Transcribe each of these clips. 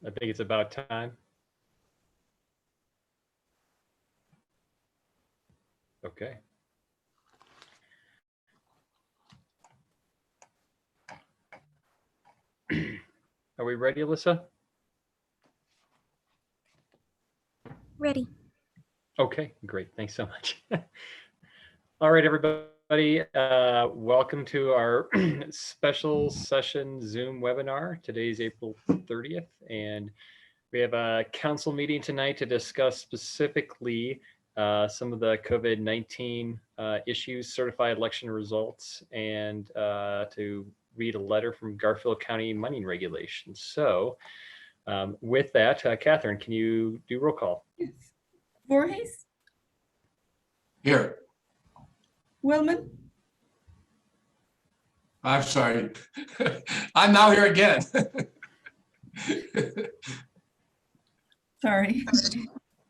I think it's about time. Okay. Are we ready, Alyssa? Ready. Okay, great. Thanks so much. All right, everybody. Welcome to our special session Zoom webinar. Today's April 30th, and we have a council meeting tonight to discuss specifically some of the COVID-19 issues, certified election results, and to read a letter from Garfield County mining regulations. So with that, Catherine, can you do roll call? Yes. Voorhees, Here. Willman, I'm sorry. I'm now here again. sorry.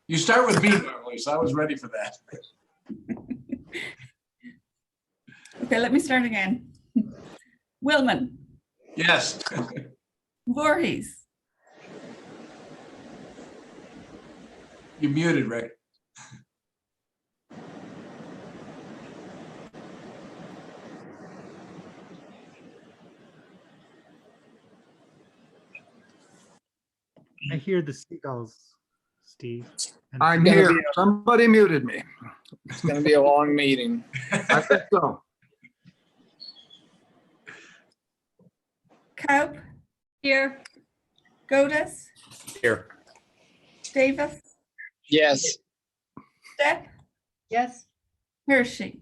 You start with me normally, so I was ready for that. Okay, let me start again. Willman, Yes. Voorhees, You're muted, Rick. I hear the seagulls, Steve. And I'm gonna here. be Somebody muted me. It's going to be a long meeting. I think so. Kaup, Here. Godus, Here. Davis, Yes. Stepp, Yes. Hershey.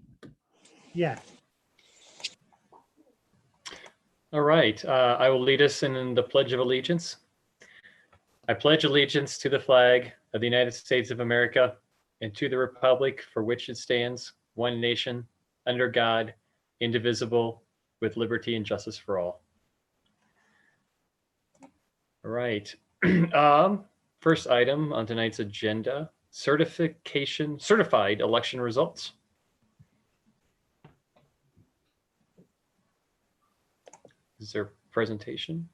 yeah, All right, I will lead us in the Pledge of Allegiance. I pledge allegiance to the flag of the United States of America and to the republic for which it stands, one nation, under God, indivisible, with liberty and justice for all. All right. First item on tonight's agenda, certified election results. Is there a presentation?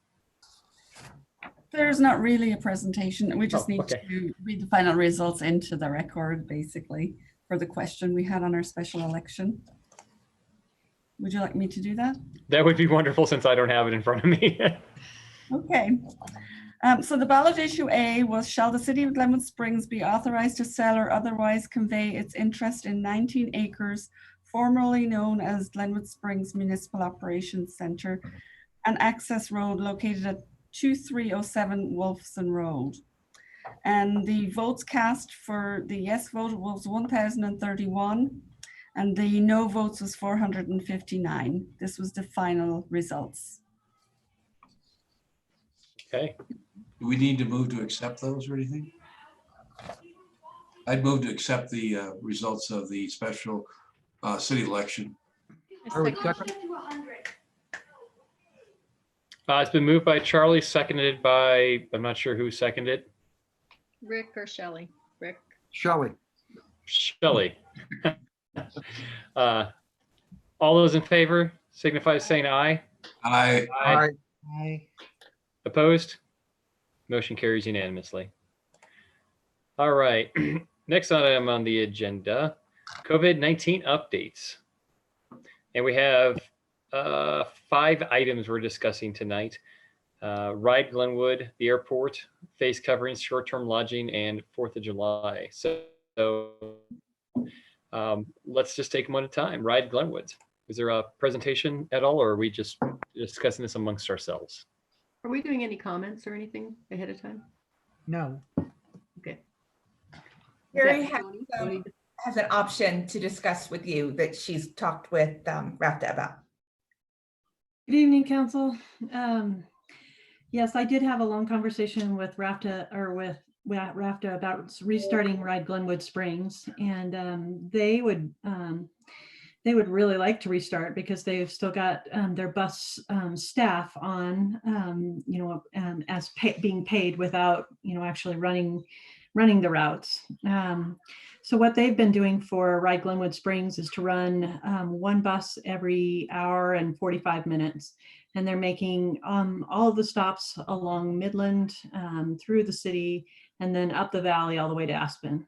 There's not really a presentation. We just Oh, need okay. to read the final results into the record, basically, for the question we had on our special election. Would you like me to do that? That would be wonderful since I don't have it in front of me. Okay. So the ballot issue A was, shall the city of Glenwood Springs be authorized to sell or otherwise convey its interest in 19 acres, formerly known as Glenwood Springs Municipal Operations Center, an access road located at 2307 Wolfson Road. And the votes cast for the yes vote was 1,031, and the no votes was 459. This was the final results. Okay, Do we need to move to accept those or anything? I'd move to accept the results of the special city election. I would second. it's been moved by Charlie, seconded by, I'm not sure who seconded it. Rick or Shelley? Rick. Shelley. Shelley. All those in favor signify by saying aye. I Aye. I, Opposed? Motion carries unanimously. All right, next item on the agenda, COVID-19 updates. And we have 5 items we're discussing tonight. Ride Glenwood, the airport, face coverings, short-term lodging, and 4th of July. So let's just take them one at a time. Ride Glenwood. Is there a presentation at all, or are we just discussing this amongst ourselves? Are we doing any comments or anything ahead of time? no, Okay. Gary Is that Tony? has an option to discuss with you that she's talked with RAFTA about. Good evening, Council. Yes, I did have a long conversation with RAFTA about restarting Ride Glenwood Springs, and they would really like to restart because they've still got their bus staff on, as being paid without, actually running the routes. So what they've been doing for Ride Glenwood Springs is to run one bus every hour and 45 minutes. And they're making all of the stops along Midland, through the city, and then up the valley all the way to Aspen.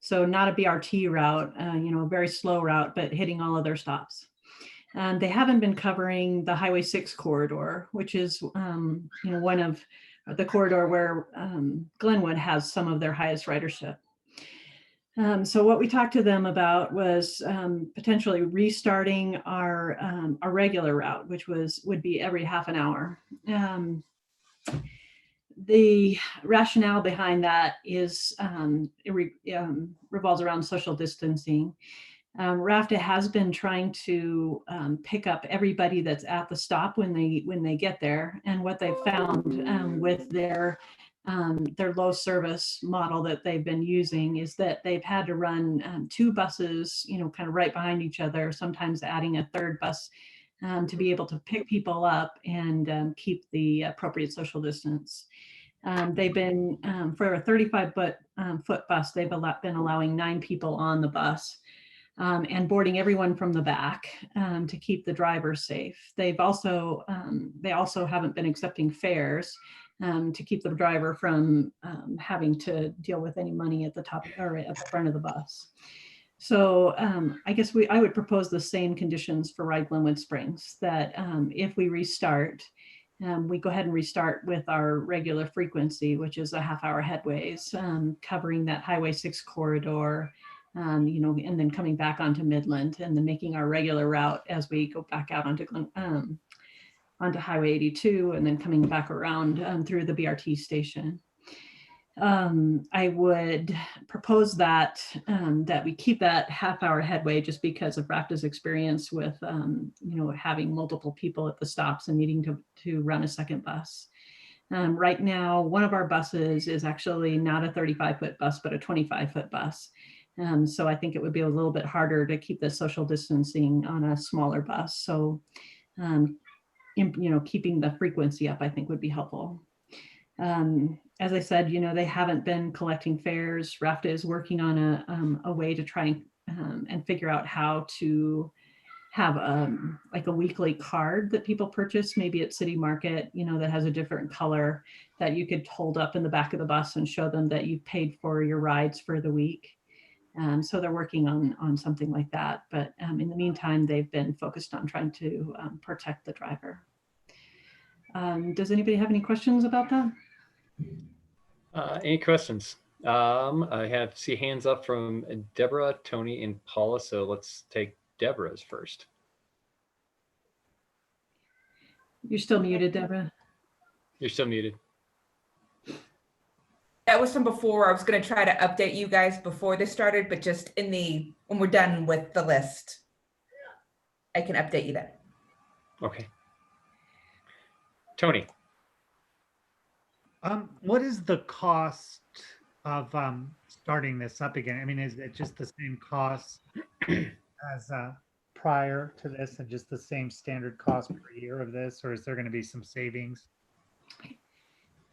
So not a BRT route, a very slow route, but hitting all of their stops. And they haven't been covering the Highway 6 corridor, which is one of the corridor where Glenwood has some of their highest ridership. So what we talked to them about was potentially restarting our regular route, which would be every half an hour. The rationale behind that is revolves around social distancing. RAFTA has been trying to pick up everybody that's at the stop when they get there, and what they found with their low service model that they've been using is that they've had to run 2 buses, kind of right behind each other, sometimes adding a third bus to be able to pick people up and keep the appropriate social distance. They've been, for a 35-foot bus, they've been allowing 9 people on the bus. And boarding everyone from the back to keep the drivers safe. They also haven't been accepting fares to keep the driver from having to deal with any money at the top or at the front of the bus. So I guess I would propose the same conditions for Ride Glenwood Springs, that if we restart, we go ahead and restart with our regular frequency, which is a half-hour headways, covering that Highway 6 corridor, and then coming back onto Midland, and then making our regular route as we go back out onto Highway 82, and then coming back around through the BRT station. I would propose that we keep that half-hour headway, just because of RAFTA's experience with having multiple people at the stops and needing to run a second bus. Right now, one of our buses is actually not a 35-foot bus, but a 25-foot bus. So I think it would be a little bit harder to keep the social distancing on a smaller bus. So, keeping the frequency up, I think, would be helpful. As I said, they haven't been collecting fares. RAFTA is working on a way to try and figure out how to have like a weekly card that people purchase, maybe at City Market, that has a different color that you could hold up in the back of the bus and show them that you've paid for your rides for the week. So they're working on something like that. But in the meantime, they've been focused on trying to protect the driver. Does anybody have any questions about that? Any questions? I see hands up from Deborah, Tony, and Paula. So let's take Deborah's first. You're still muted, Deborah. You're still muted. That was from before. I was going to try to update you guys before this started, but just when we're done with the list, I can update you then. Okay. Tony. What is the cost of starting this up again? I mean, is it just the same cost as prior to this, and just the same standard cost per year of this, or is there going to be some savings?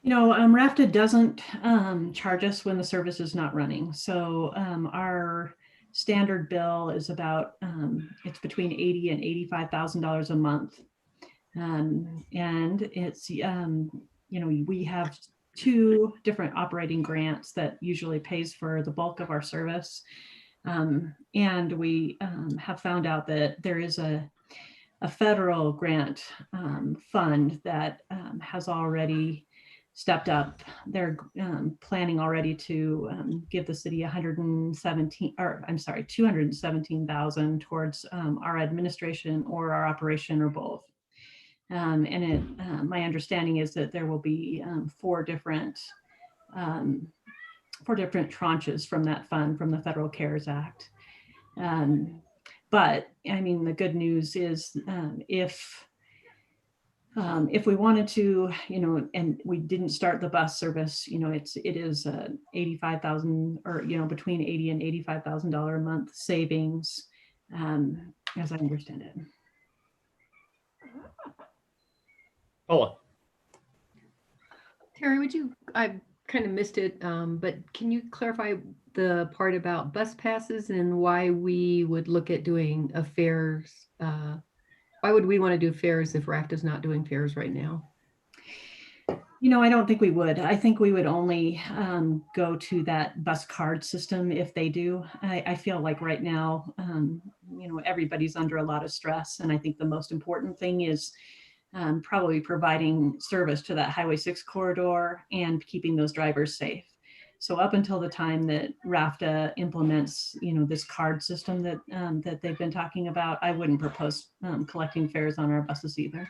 RAFTA doesn't charge us when the service is not running. So our standard bill is about, it's between $80,000 and $85,000 a month. And it's, we have 2 different operating grants that usually pays for the bulk of our service. And we have found out that there is a federal grant fund that has already stepped up. They're planning already to give the city $217,000 towards our administration or our operation or both. And my understanding is that there will be 4 different tranches from that fund, from the Federal CARES Act. But I mean, the good news is if we wanted to, and we didn't start the bus service, it is $85,000 or, between $80,000 and $85,000 a month savings, as I understand it. Paula. Terry, would you, I'm kind of missed it, but can you clarify the part about bus passes and why we would look at doing a fares? Why would we want to do fares if RAFT is not doing fares right now? I don't think we would. I think we would only go to that bus card system if they do. I feel like right now, everybody's under a lot of stress. And I think the most important thing is probably providing service to that Highway 6 corridor and keeping those drivers safe. So up until the time that RAFTA implements, this card system that they've been talking about, I wouldn't propose collecting fares on our buses either.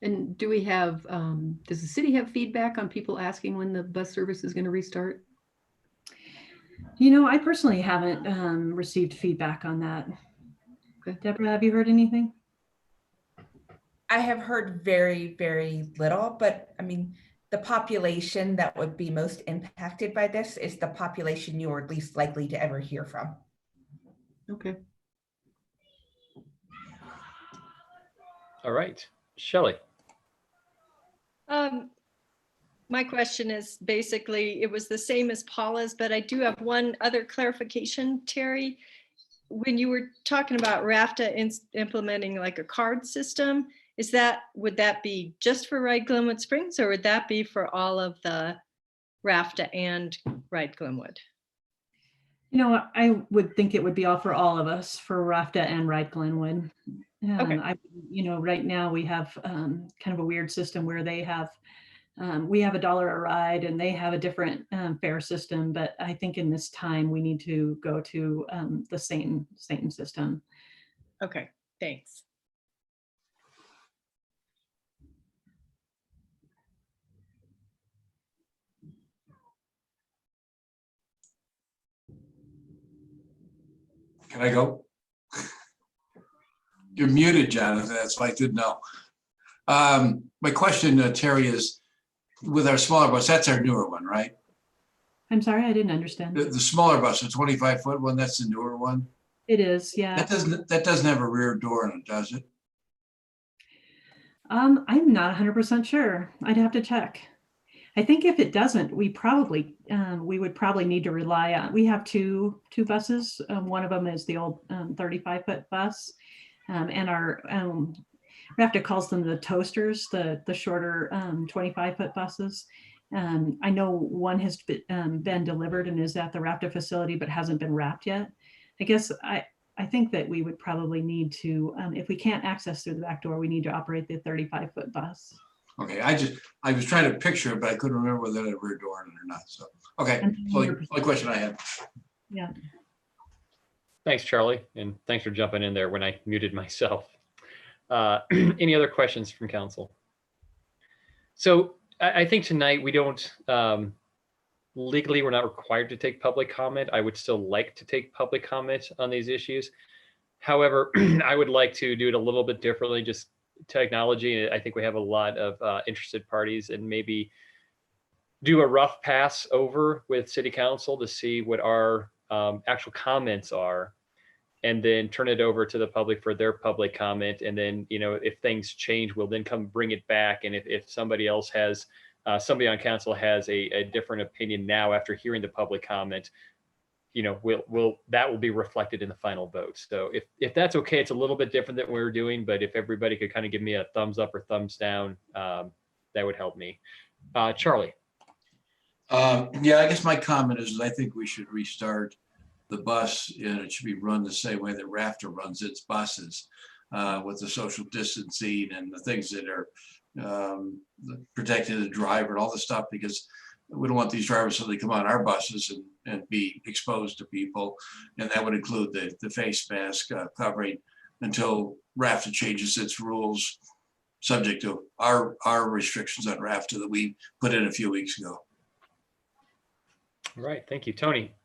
And do we have, does the city have feedback on people asking when the bus service is going to restart? I personally haven't received feedback on that. Okay. Deborah, have you heard anything? I have heard very, very little, but I mean, the population that would be most impacted by this is the population you are least likely to ever hear from. Okay. All right, Shelley. My question is basically, it was the same as Paula's, but I do have one other clarification, Terry. When you were talking about RAFTA implementing like a card system, would that be just for Ride Glenwood Springs, or would that be for all of the RAFTA and Ride Glenwood? I would think it would be all for all of us, for RAFTA and Ride Glenwood. Okay. Right now we have kind of a weird system where they have, we have $1 a ride and they have a different fare system. But I think in this time we need to go to the same system. Okay, thanks. Can I go? You're muted, Jonathan. That's why I didn't know. My question, Terry, is with our smaller bus, that's our newer one, right? I'm sorry, I didn't understand. The smaller bus, the 25-foot one, that's the newer one? It is, yeah. That doesn't have a rear door in it, does it? I'm not 100% sure. I'd have to check. I think if it doesn't, we would probably need to rely on, we have two buses. One of them is the old 35-foot bus. And our RAFTA calls them the toasters, the shorter 25-foot buses. I know one has been delivered and is at the RAFTA facility, but hasn't been wrapped yet. I guess I think that we would probably need to, if we can't access through the back door, we need to operate the 35-foot bus. Okay, I was trying to picture it, but I couldn't remember whether it had a rear door in it or not. So, okay, so the only question I had. Yeah. Thanks, Charlie, and thanks for jumping in there when I muted myself. Any other questions from council? So I think tonight we don't, legally, we're not required to take public comment. I would still like to take public comment on these issues. However, I would like to do it a little bit differently, just technology. I think we have a lot of interested parties, and maybe do a rough pass over with city council to see what our actual comments are, and then turn it over to the public for their public comment. And then, if things change, we'll then come bring it back. And if somebody else has, somebody on council has a different opinion now after hearing the public comment, that will be reflected in the final vote. So if that's okay, it's a little bit different than we're doing, but if everybody could kind of give me a thumbs up or thumbs down, that would help me. Charlie. Yeah, I guess my comment is I think we should restart the bus, and it should be run the same way that RAFTA runs its buses, with the social distancing and the things that are protecting the driver and all the stuff, because we don't want these drivers so they come on our buses and be exposed to people. And that would include the face mask covering until RAFTA changes its rules, subject to our restrictions on RAFTA that we put in a few weeks ago. All right, thank you. Tony.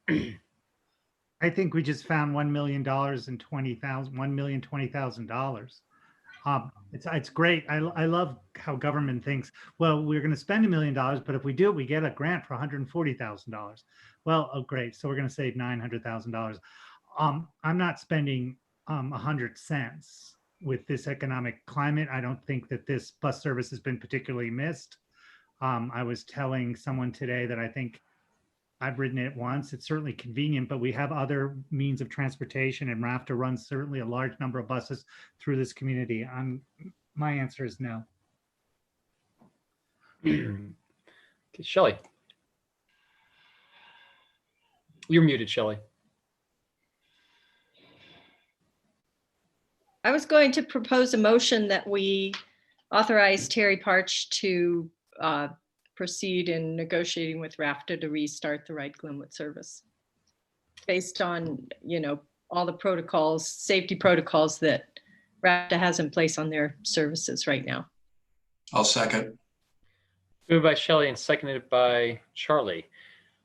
I think we just found $1 million and $1,020,000. It's great. I love how government thinks, well, we're going to spend $1 million, but if we do it, we get a grant for $140,000. Well, oh, great. So we're going to save $900,000. I'm not spending 100 cents with this economic climate. I don't think that this bus service has been particularly missed. I was telling someone today that I think I've ridden it once. It's certainly convenient, but we have other means of transportation, and RAFTA runs certainly a large number of buses through this community. My answer is no. Okay, Shelley. You're muted, Shelley. I was going to propose a motion that we authorize Terry Parch to proceed in negotiating with RAFTA to restart the Ride Glenwood service based on, all the protocols, safety protocols that RAFTA has in place on their services right now. I'll second. Moved by Shelley and seconded by Charlie.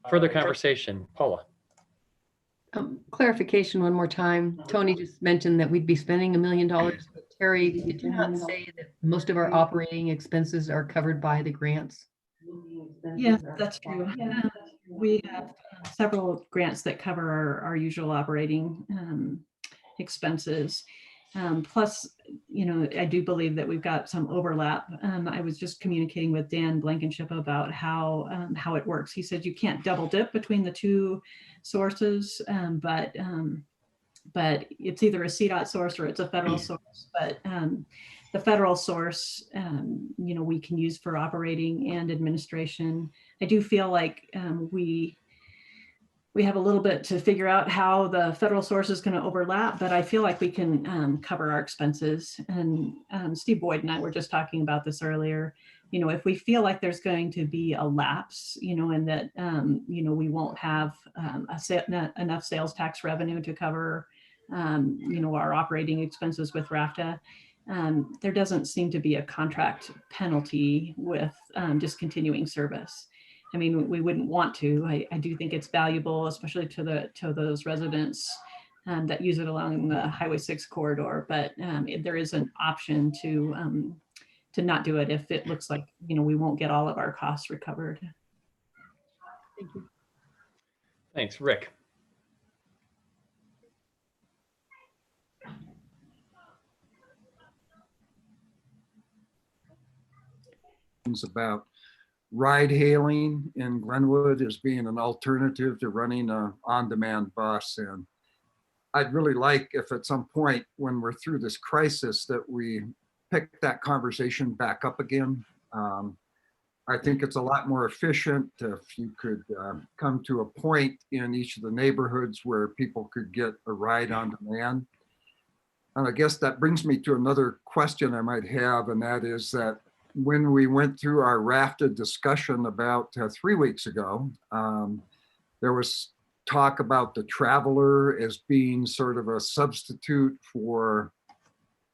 Further conversation, Paula. Clarification one more time. Tony just mentioned that we'd be spending $1 million. Terry, did you not say that most of our operating expenses are covered by the grants? Yes, that's true. We have several grants that cover our usual operating expenses. Plus, I do believe that we've got some overlap. I was just communicating with Dan Blankenship about how it works. He said you can't double dip between the two sources, but it's either a CDOT source or it's a federal source. But the federal source, we can use for operating and administration. I do feel like we have a little bit to figure out how the federal source is going to overlap, but I feel like we can cover our expenses. And Steve Boyd and I were just talking about this earlier. If we feel like there's going to be a lapse, and that, we won't have enough sales tax revenue to cover, our operating expenses with RAFTA, there doesn't seem to be a contract penalty with discontinuing service. I mean, we wouldn't want to. I do think it's valuable, especially to those residents that use it along the Highway 6 corridor. But there is an option to not do it if it looks like we won't get all of our costs recovered. Thank you. Thanks, Rick. About ride hailing in Glenwood as being an alternative to running an on-demand bus. And I'd really like if at some point when we're through this crisis that we pick that conversation back up again. I think it's a lot more efficient if you could come to a point in each of the neighborhoods where people could get a ride on demand. And I guess that brings me to another question I might have, and that is that when we went through our RAFTA discussion about 3 weeks ago, there was talk about the traveler as being sort of a substitute for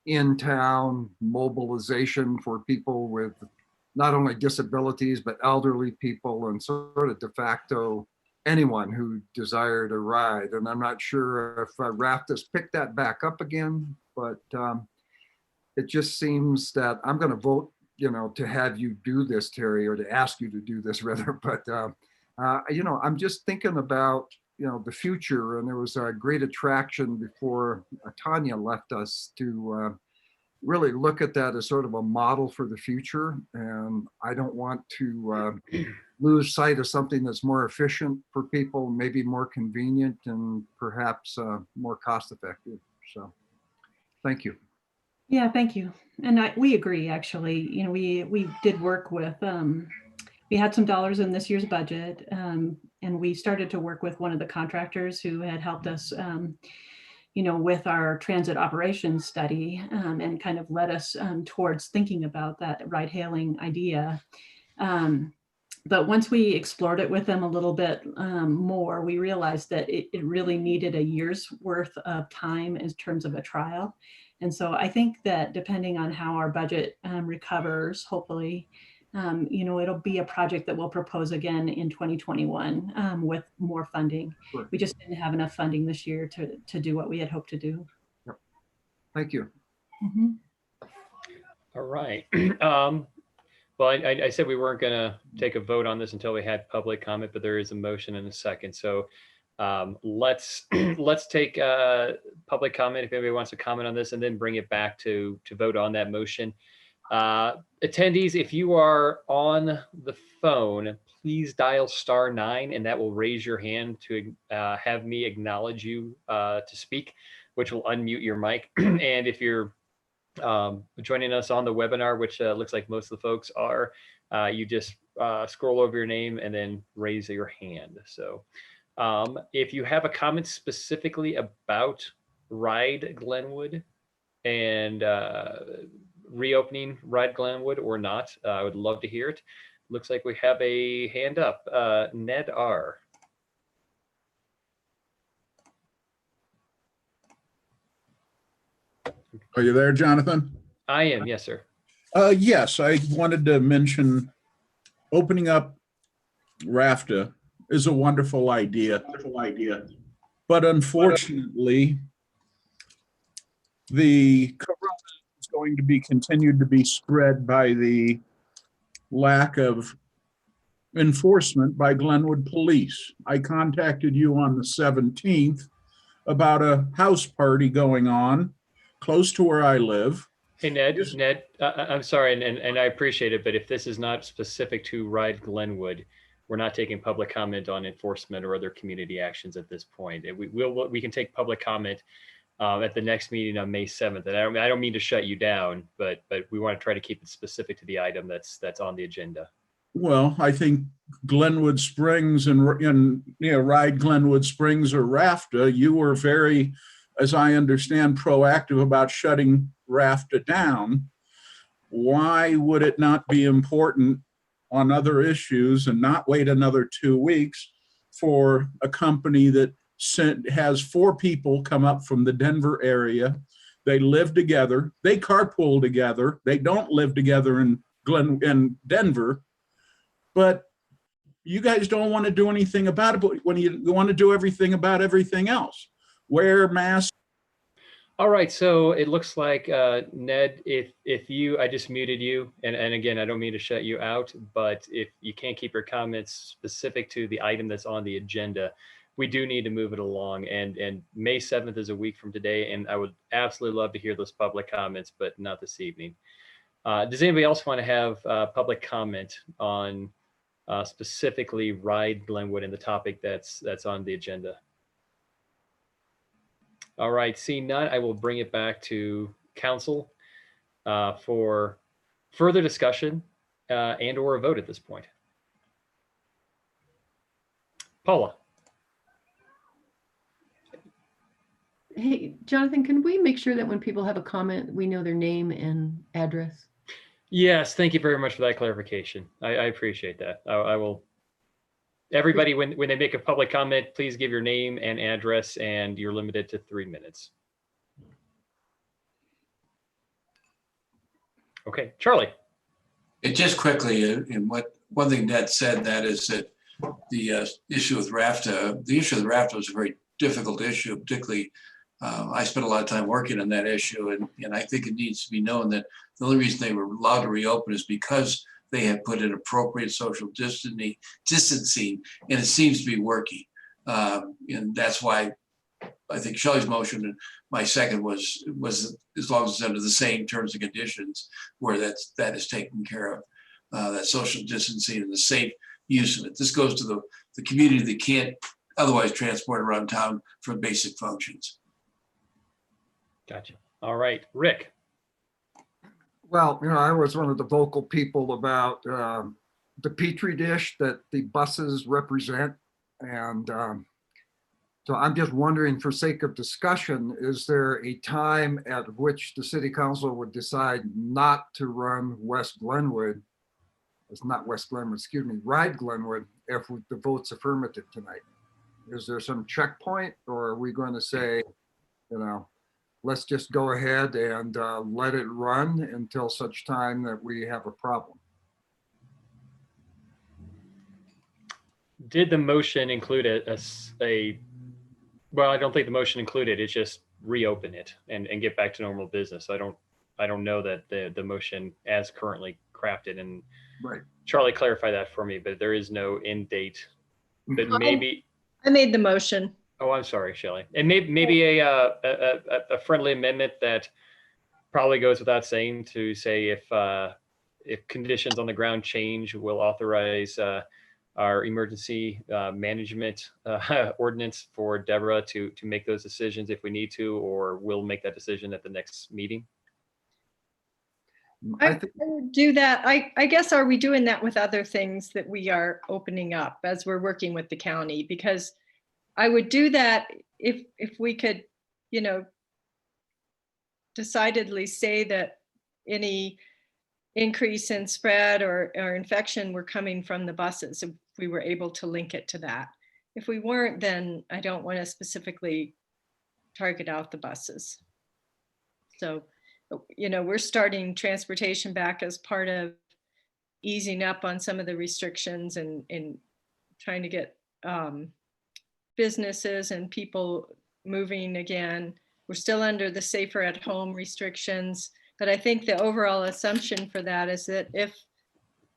in-town mobilization for people with not only disabilities, but elderly people and sort of de facto anyone who desired a ride. And I'm not sure if RAFTA's picked that back up again, but it just seems that I'm going to vote to have you do this, Terry, or to ask you to do this rather. But, I'm just thinking about, the future. And there was a great attraction before Tanya left us to really look at that as sort of a model for the future. And I don't want to lose sight of something that's more efficient for people, maybe more convenient and perhaps more cost effective. So thank you. Yeah, thank you. And we agree, actually. We did work with, we had some dollars in this year's budget, and we started to work with one of the contractors who had helped us, with our transit operations study, and kind of led us towards thinking about that ride hailing idea. But once we explored it with them a little bit more, we realized that it really needed a year's worth of time in terms of a trial. And so I think that depending on how our budget recovers, hopefully, it'll be a project that we'll propose again in 2021 with more funding. Sure. We just didn't have enough funding this year to do what we had hoped to do. Yep. Thank you. Mm-hmm. All right. Well, I said we weren't going to take a vote on this until we had public comment, but there is a motion in a second. So let's take public comment if anybody wants to comment on this, and then bring it back to vote on that motion. Attendees, if you are on the phone, please dial *9 and that will raise your hand to have me acknowledge you to speak, which will unmute your mic. And if you're joining us on the webinar, which looks like most of the folks are, you just scroll over your name and then raise your hand. So if you have a comment specifically about Ride Glenwood and reopening Ride Glenwood or not, I would love to hear it. Looks like we have a hand up. Ned R. Are you there, Jonathan? I am, yes, sir. Yes, I wanted to mention opening up RAFTA is a wonderful idea. But unfortunately, the corona is going to be continued to be spread by the lack of enforcement by Glenwood Police. I contacted you on the 17th about a house party going on close to where I live. Hey, Ned, I'm sorry, and I appreciate it, but if this is not specific to Ride Glenwood, we're not taking public comment on enforcement or other community actions at this point. And we can take public comment at the next meeting on May 7th. And I don't mean to shut you down, but we want to try to keep it specific to the item that's on the agenda. Well, I think Glenwood Springs and Ride Glenwood Springs or RAFTA, you were very, as I understand, proactive about shutting RAFTA down. Why would it not be important on other issues and not wait another 2 weeks for a company that has 4 people come up from the Denver area? They live together, they carpool together, they don't live together in Denver, but you guys don't want to do anything about it. But when you want to do everything about everything else, wear masks. All right, so it looks like Ned, if you, I just muted you, and again, I don't mean to shut you out, but if you can't keep your comments specific to the item that's on the agenda, we do need to move it along. And May 7th is a week from today, and I would absolutely love to hear those public comments, but not this evening. Does anybody else want to have public comment on specifically Ride Glenwood and the topic that's on the agenda? All right, seeing none, I will bring it back to council for further discussion and or a vote at this point. Paula. Hey, Jonathan, can we make sure that when people have a comment, we know their name and address? Yes, thank you very much for that clarification. I appreciate that. I will. Everybody, when they make a public comment, please give your name and address, and you're limited to 3 minutes. Okay, Charlie. It just quickly, and one thing Ned said, that is that the issue with RAFTA, was a very difficult issue, particularly I spent a lot of time working on that issue, and I think it needs to be known that the only reason they were allowed to reopen is because they had put in appropriate social distancing, and it seems to be working. And that's why I think Shelley's motion and my second was as long as it's under the same terms and conditions where that is taken care of, that social distancing and the safe use of it. This goes to the community that can't otherwise transport around town for basic functions. Gotcha. All right, Rick. Well, I was one of the vocal people about the Petri dish that the buses represent. And so I'm just wondering, for sake of discussion, is there a time at which the city council would decide not to run West Glenwood? It's not West Glenwood, excuse me, Ride Glenwood, if the vote's affirmative tonight? Is there some checkpoint, or are we going to say, let's just go ahead and let it run until such time that we have a problem? Did the motion include well, I don't think the motion included, it's just reopen it and get back to normal business. I don't know that the motion as currently crafted, and right. Charlie, clarify that for me, but there is no end date, but maybe. I made the motion. Oh, I'm sorry, Shelley. And maybe a friendly amendment that probably goes without saying to say if conditions on the ground change, we'll authorize our emergency management ordinance for Deborah to make those decisions if we need to, or we'll make that decision at the next meeting. I I would do that. I guess, are we doing that with other things that we are opening up as we're working with the county? Because I would do that if we could, decidedly say that any increase in spread or infection were coming from the buses, if we were able to link it to that. If we weren't, then I don't want to specifically target out the buses. So, we're starting transportation back as part of easing up on some of the restrictions and trying to get businesses and people moving again. We're still under the safer at home restrictions, but I think the overall assumption for that is that if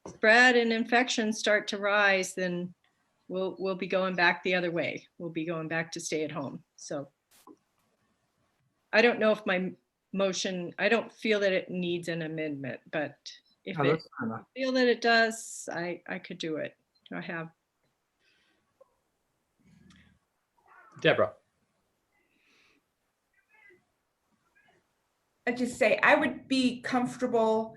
spread and infections start to rise, then we'll be going back the other way. We'll be going back to stay at home. So I don't know if my motion, I don't feel that it needs an amendment, but if No, I that's fair enough. feel that it does, I could do it. I have. Deborah. I just say I would be comfortable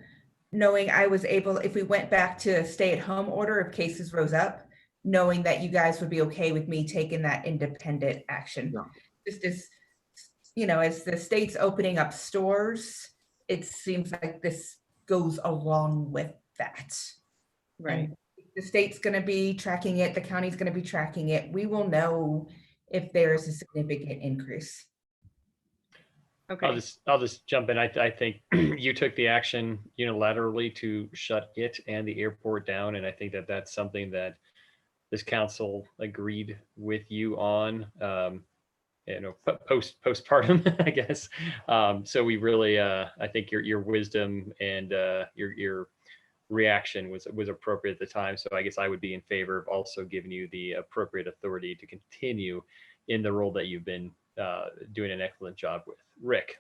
knowing I was able, if we went back to a stay-at-home order, if cases rose up, knowing that you guys would be okay with me taking that independent action. Yeah. Just as, as the state's opening up stores, it seems like this goes along with that. Right. And the state's going to be tracking it. The county's going to be tracking it. We will know if there's a significant increase. Okay. I'll just jump in. I think you took the action unilaterally to shut it and the airport down, and I think that that's something that this council agreed with you on. Postpartum, I guess. So we really, I think your wisdom and your reaction was appropriate at the time. So I guess I would be in favor of also giving you the appropriate authority to continue in the role that you've been doing an excellent job with. Rick.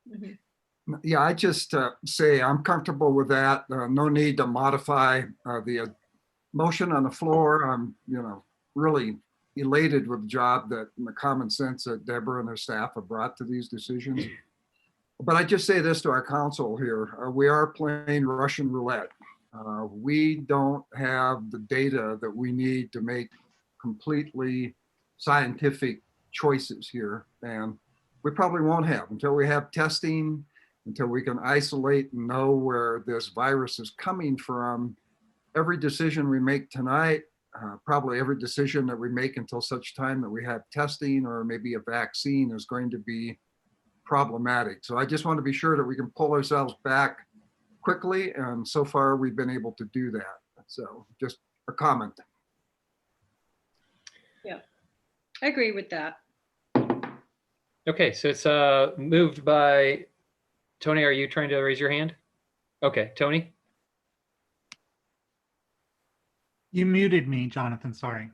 Mm-hmm. Yeah, I just say I'm comfortable with that. No need to modify the motion on the floor. I'm, really elated with the job that and the common sense that Deborah and her staff have brought to these decisions. But I just say this to our council here. We are playing Russian roulette. We don't have the data that we need to make completely scientific choices here. And we probably won't have until we have testing, until we can isolate and know where this virus is coming from. Every decision we make tonight, probably every decision that we make until such time that we have testing or maybe a vaccine is going to be problematic. So I just want to be sure that we can pull ourselves back quickly. And so far we've been able to do that. So just a comment. Yeah, I agree with that. Okay, so it's moved by Tony. Are you trying to raise your hand? Okay, Tony. You muted me, Jonathan, sorry.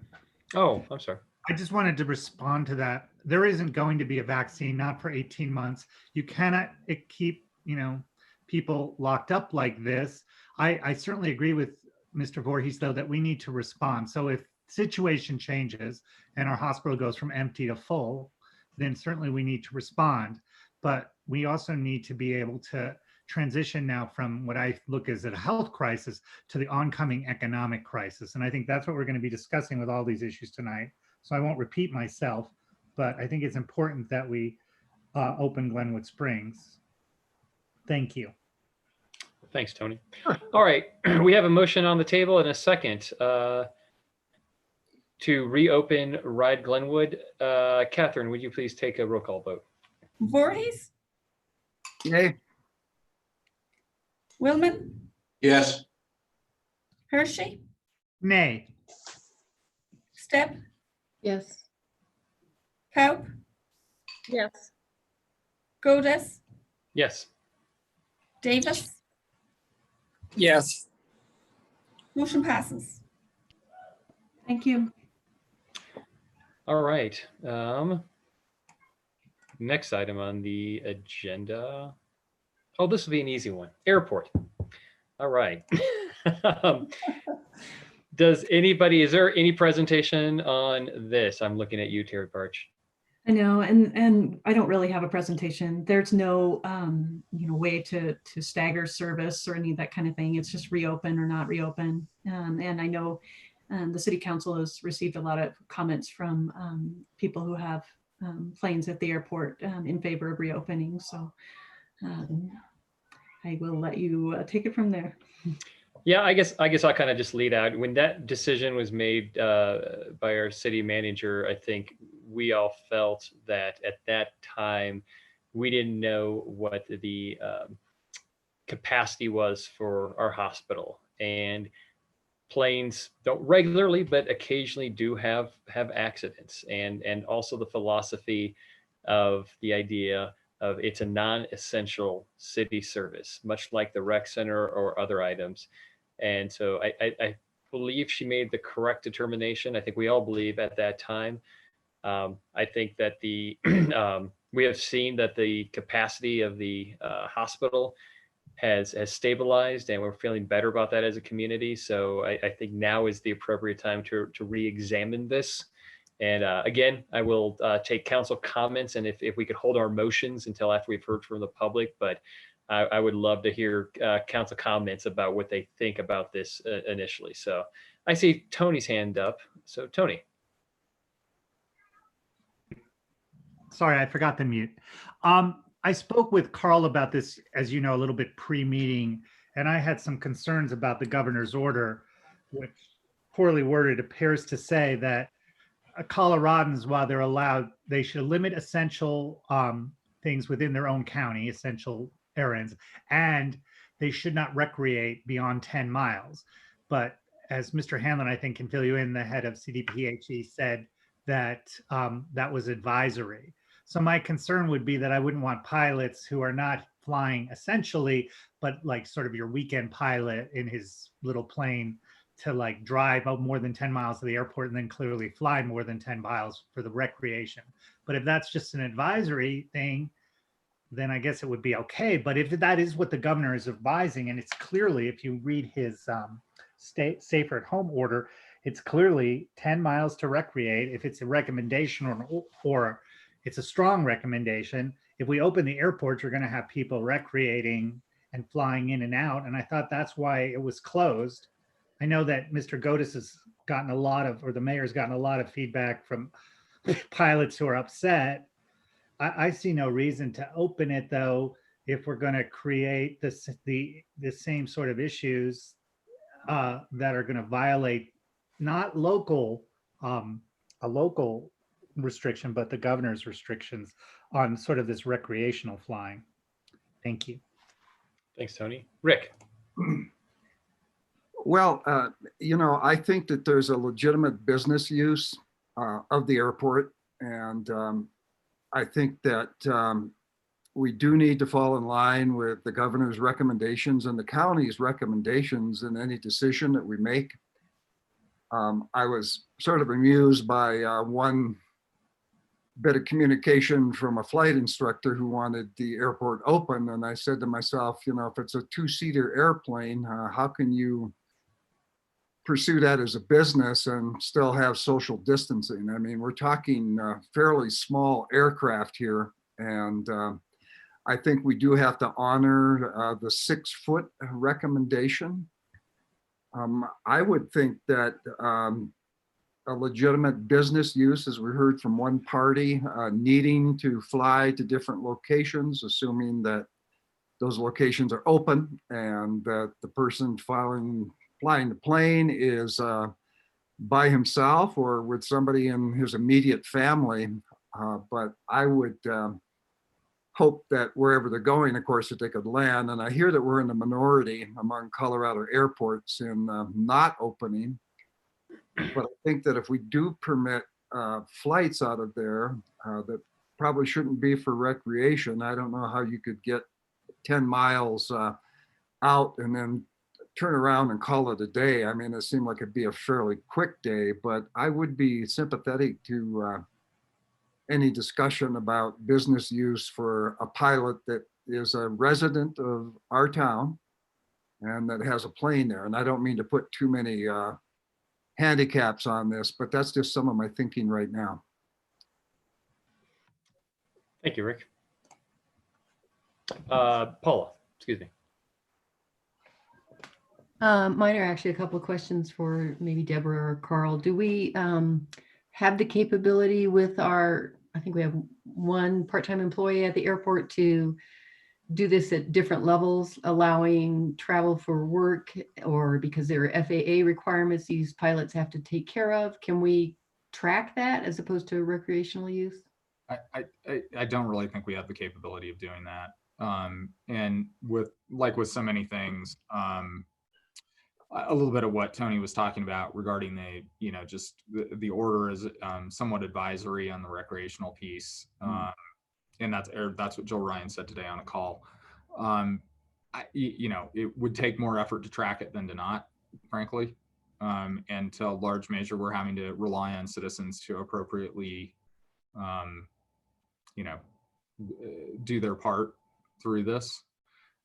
Oh, I'm sorry. I just wanted to respond to that. There isn't going to be a vaccine, not for 18 months. You cannot keep, people locked up like this. I certainly agree with Mr. Voorhees, though, that we need to respond. So if situation changes and our hospital goes from empty to full, then certainly we need to respond. But we also need to be able to transition now from what I look as a health crisis to the oncoming economic crisis. And I think that's what we're going to be discussing with all these issues tonight. So I won't repeat myself, but I think it's important that we open Glenwood Springs. Thank you. Thanks, Tony. All right, we have a motion on the table and a second to reopen Ride Glenwood. Catherine, would you please take a roll call vote? Voorhees, Yay. Willman, Yes. Hershey, Nay. Stepp, Yes. Kaup, Yes. Godus, Yes. Davis. Yes. Motion passes. Thank you. All right. Next item on the agenda Oh, this will be an easy one. Airport. All right. Um, is there any presentation on this? I'm looking at you, Terry Parch. I know, and I don't really have a presentation. There's no, way to stagger service or any of that kind of thing. It's just reopen or not reopen. And I know the city council has received a lot of comments from people who have planes at the airport in favor of reopening. So I will let you take it from there. Yeah, I guess I'll kind of just lead out. When that decision was made by our city manager, I think we all felt that at that time, we didn't know what the capacity was for our hospital. And planes don't regularly, but occasionally do have accidents. And also the philosophy of the idea of it's a non-essential city service, much like the rec center or other items. And so I believe she made the correct determination. I think we all believe at that time. I think that we have seen that the capacity of the hospital has stabilized, and we're feeling better about that as a community. So I think now is the appropriate time to re-examine this. And again, I will take council comments, and if we could hold our motions until after we've heard from the public, but I would love to hear council comments about what they think about this initially. So I see Tony's hand up. So Tony. Sorry, I forgot to mute. I spoke with Carl about this, as you know, a little bit pre-meeting, and I had some concerns about the governor's order, which poorly worded appears to say that Coloradans, while they're allowed, they should limit essential things within their own county, essential errands, and they should not recreate beyond 10 miles. But as Mr. Hanlon, I think, can fill you in, the head of CDPHE said that that was advisory. So my concern would be that I wouldn't want pilots who are not flying essentially, but like sort of your weekend pilot in his little plane to like drive out more than 10 miles to the airport and then clearly fly more than 10 miles for the recreation. But if that's just an advisory thing, then I guess it would be okay. But if that is what the governor is advising, and it's clearly, if you read his safer at home order, it's clearly 10 miles to recreate. If it's a recommendation or it's a strong recommendation, if we open the airport, you're going to have people recreating and flying in and out. And I thought that's why it was closed. I know that Mr. Godis has gotten a lot of, or the mayor's gotten a lot of feedback from pilots who are upset. I see no reason to open it, though, if we're going to create the same sort of issues that are going to violate not a local restriction, but the governor's restrictions on sort of this recreational flying. Thank you. Thanks, Tony. Rick. Well, I think that there's a legitimate business use of the airport. And I think that we do need to fall in line with the governor's recommendations and the county's recommendations in any decision that we make. I was sort of amused by one bit of communication from a flight instructor who wanted the airport open. And I said to myself, if it's a two-seater airplane, how can you pursue that as a business and still have social distancing? I mean, we're talking fairly small aircraft here. And I think we do have to honor the 6-foot recommendation. I would think that a legitimate business use, as we heard from one party, needing to fly to different locations, assuming that those locations are open and that the person flying the plane is by himself or with somebody in his immediate family. But I would hope that wherever they're going, of course, that they could land. And I hear that we're in the minority among Colorado airports in not opening. But I think that if we do permit flights out of there, that probably shouldn't be for recreation. I don't know how you could get 10 miles out and then turn around and call it a day. I mean, it seemed like it'd be a fairly quick day, but I would be sympathetic to any discussion about business use for a pilot that is a resident of our town and that has a plane there. And I don't mean to put too many handicaps on this, but that's just some of my thinking right now. Thank you, Rick. Paula, excuse me. Mine are actually a couple of questions for maybe Deborah or Carl. Do we have the capability with our, I think we have one part-time employee at the airport to do this at different levels, allowing travel for work, or because there are FAA requirements these pilots have to take care of? Can we track that as opposed to recreational use? I don't really think we have the capability of doing that. And with so many things, a little bit of what Tony was talking about regarding just the order is somewhat advisory on the recreational piece. And that's what Joe Ryan said today on a call. It would take more effort to track it than to not, frankly. And to a large measure, we're having to rely on citizens to appropriately, do their part through this.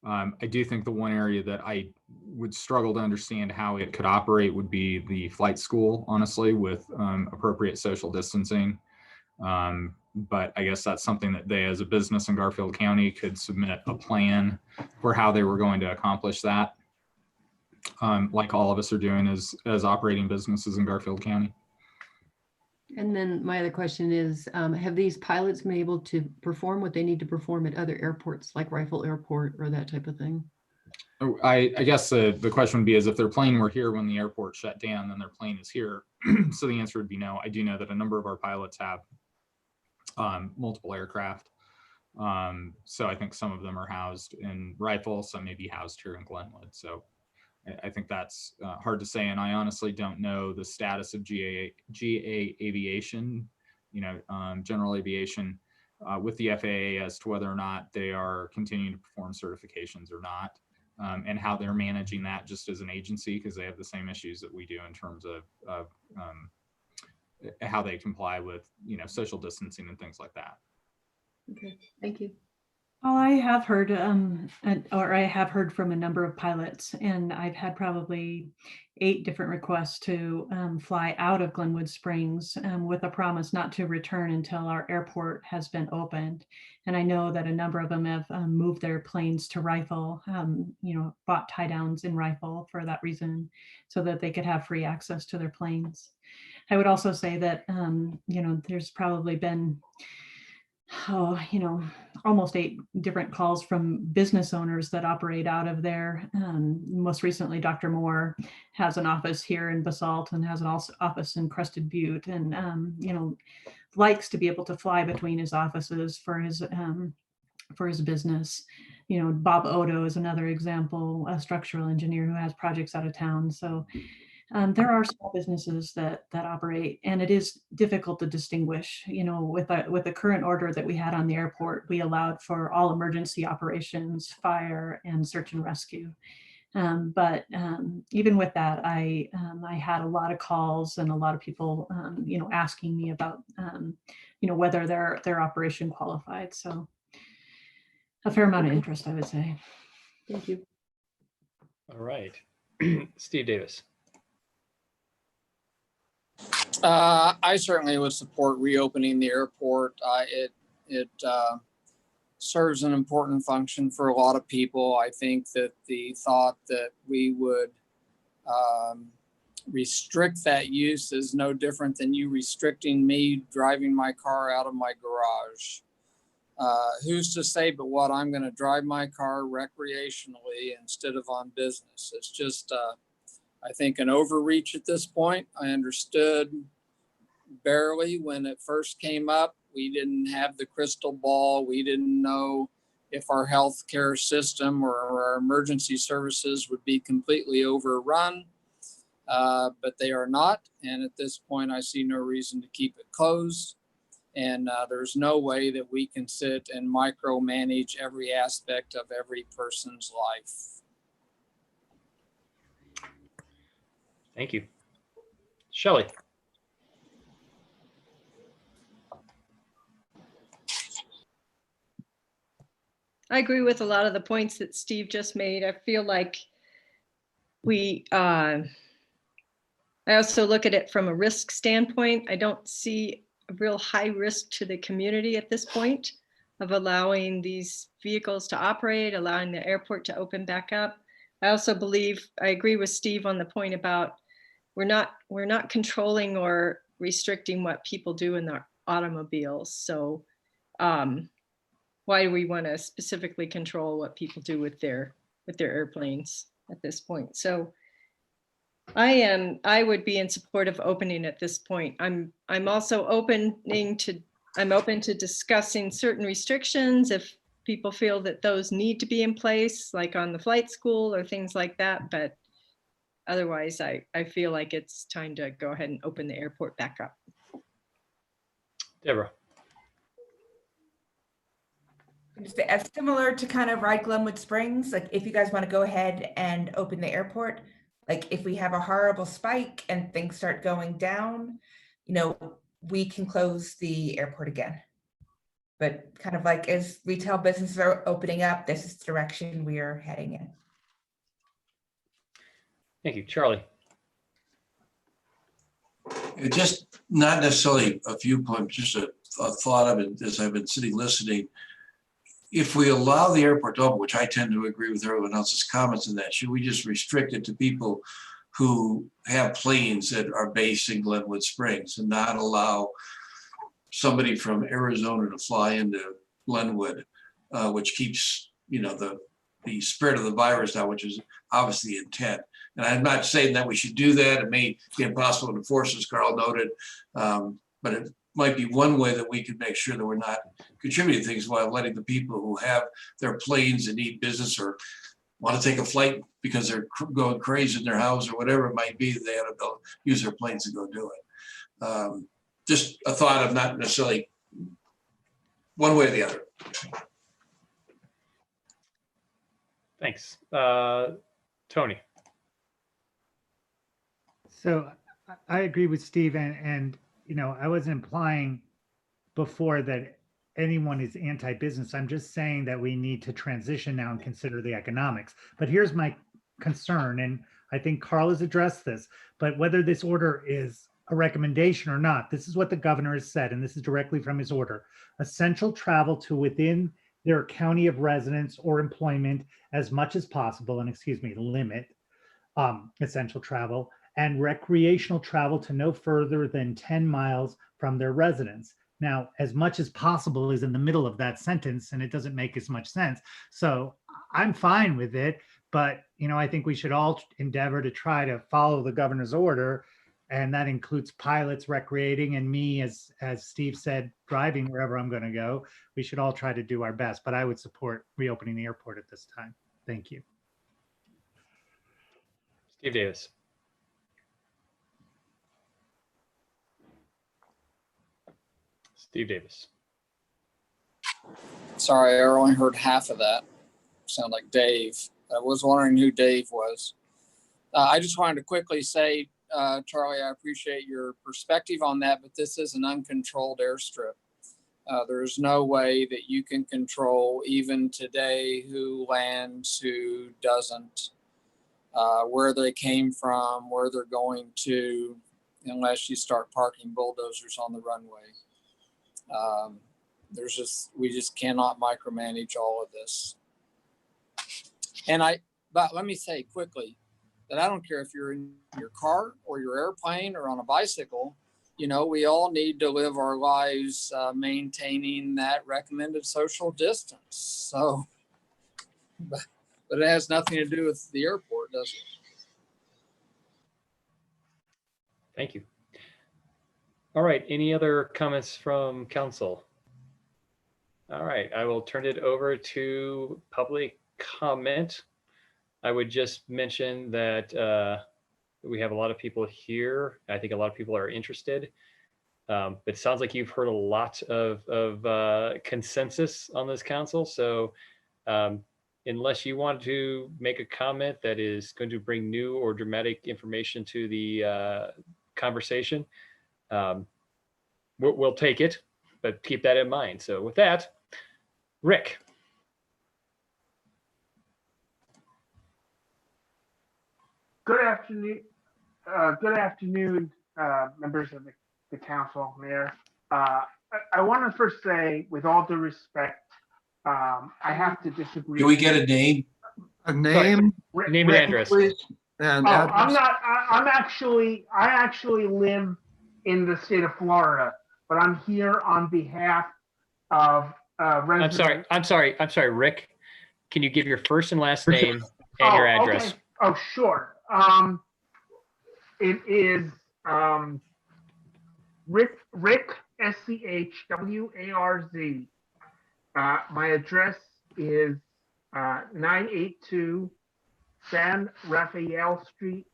I do think the one area that I would struggle to understand how it could operate would be the flight school, honestly, with appropriate social distancing. But I guess that's something that they, as a business in Garfield County, could submit a plan for how they were going to accomplish that, like all of us are doing as operating businesses in Garfield County. And then my other question is, have these pilots been able to perform what they need to perform at other airports, like Rifle Airport or that type of thing? I guess the question would be, is if their plane were here when the airport shut down, then their plane is here. So the answer would be no. I do know that a number of our pilots have multiple aircraft. So I think some of them are housed in Rifle, some may be housed here in Glenwood. So I think that's hard to say. And I honestly don't know the status of GA Aviation, general aviation with the FAA as to whether or not they are continuing to perform certifications or not, and how they're managing that just as an agency, because they have the same issues that we do in terms of how they comply with, social distancing and things like that. Okay, thank you. Well, I have heard, I have heard from a number of pilots, and I've had probably 8 different requests to fly out of Glenwood Springs with a promise not to return until our airport has been opened. And I know that a number of them have moved their planes to Rifle, bought tie downs in Rifle for that reason, so that they could have free access to their planes. I would also say that, there's probably been almost 8 different calls from business owners that operate out of there. Most recently, Dr. Moore has an office here in Basalt and has an office in Crested Butte, and likes to be able to fly between his offices for his business. Bob Odo is another example, a structural engineer who has projects out of town. So there are small businesses that operate, and it is difficult to distinguish. With the current order that we had on the airport, we allowed for all emergency operations, fire, and search and rescue. But even with that, I had a lot of calls and a lot of people, asking me about, whether their operation qualified. So a fair amount of interest, I would say. Thank you. All right. Steve Davis. I certainly would support reopening the airport. It serves an important function for a lot of people. I think that the thought that we would restrict that use is no different than you restricting me driving my car out of my garage. Who's to say but what I'm going to drive my car recreationally instead of on business? It's just I think an overreach at this point. I understood barely when it first came up. We didn't have the crystal ball. We didn't know if our healthcare system or our emergency services would be completely overrun, but they are not. And at this point, I see no reason to keep it closed. And there's no way that we can sit and micromanage every aspect of every person's life. Thank you. Shelley. I agree with a lot of the points that Steve just made. I feel like I also look at it from a risk standpoint. I don't see a real high risk to the community at this point of allowing these vehicles to operate, allowing the airport to open back up. I also believe, I agree with Steve on the point about we're not controlling or restricting what people do in their automobiles. So why do we want to specifically control what people do with their airplanes at this point? So I would be in support of opening at this point. I'm also open to discussing certain restrictions if people feel that those need to be in place, like on the flight school or things like that. But otherwise, I feel like it's time to go ahead and open the airport back up. Deborah. As similar to kind of Ride Glenwood Springs, like if you guys want to go ahead and open the airport, like if we have a horrible spike and things start going down, you know, we can close the airport again. But kind of like as retail businesses are opening up, this is the direction we are heading in. Thank you. Charlie. It just not necessarily a viewpoint, just a thought of it as I've been sitting listening. If we allow the airport to open, which I tend to agree with everyone else's comments in that, should we just restrict it to people who have planes that are based in Glenwood Springs and not allow somebody from Arizona to fly into Glenwood, which keeps, you know, the spread of the virus down, which is obviously the intent. And I'm not saying that we should do that. It may be impossible to enforce, as Carl noted, but it might be one way that we could make sure that we're not contributing things while letting the people who have their planes and need business or want to take a flight because they're going crazy in their house or whatever it might be, they ought to use their planes to go do it. Just a thought of not necessarily one way or the other. Thanks. Tony. So I agree with Steve, and you know, I wasn't implying before that anyone is anti-business. I'm just saying that we need to transition now and consider the economics. But here's my concern, and I think Carl has addressed this, but whether this order is a recommendation or not, this is what the governor has said, and this is directly from his order. Essential travel to within their county of residence or employment as much as possible, and excuse me, limit essential travel, and recreational travel to no further than 10 miles from their residence. Now, as much as possible is in the middle of that sentence, and it doesn't make as much sense. So I'm fine with it, but you know, I think we should all endeavor to try to follow the governor's order, and that includes pilots recreating and me, as Steve said, driving wherever I'm going to go. We should all try to do our best, but I would support reopening the airport at this time. Thank you. Steve Davis. Steve Davis. Sorry, I only heard half of that. Sound like Dave. I was wondering who Dave was. I just wanted to quickly say, Charlie, I appreciate your perspective on that, but this is an uncontrolled airstrip. There's no way that you can control even today who lands, who doesn't, where they came from, where they're going to, unless you start parking bulldozers on the runway. We just cannot micromanage all of this. But let me say quickly that I don't care if you're in your car or your airplane or on a bicycle, you know, we all need to live our lives maintaining that recommended social distance. So, but it has nothing to do with the airport, does it? Thank you. All right, any other comments from council? All right, I will turn it over to public comment. I would just mention that we have a lot of people here. I think a lot of people are interested. But it sounds like you've heard a lot of consensus on this council. So unless you want to make a comment that is going to bring new or dramatic information to the conversation, we'll take it, but keep that in mind. So with that, Rick. Good afternoon, members of the council, mayor. I want to first say, with all due respect, I have to disagree. Do we get a name? A name? Name and address. please, and Oh, address. I actually live in the state of Florida, but I'm here on behalf of residents. I'm sorry, Rick. Can you give your first and last name and your address? Okay. Oh, sure. It is Rick SCHWARZ. My address is 982 San Rafael Street,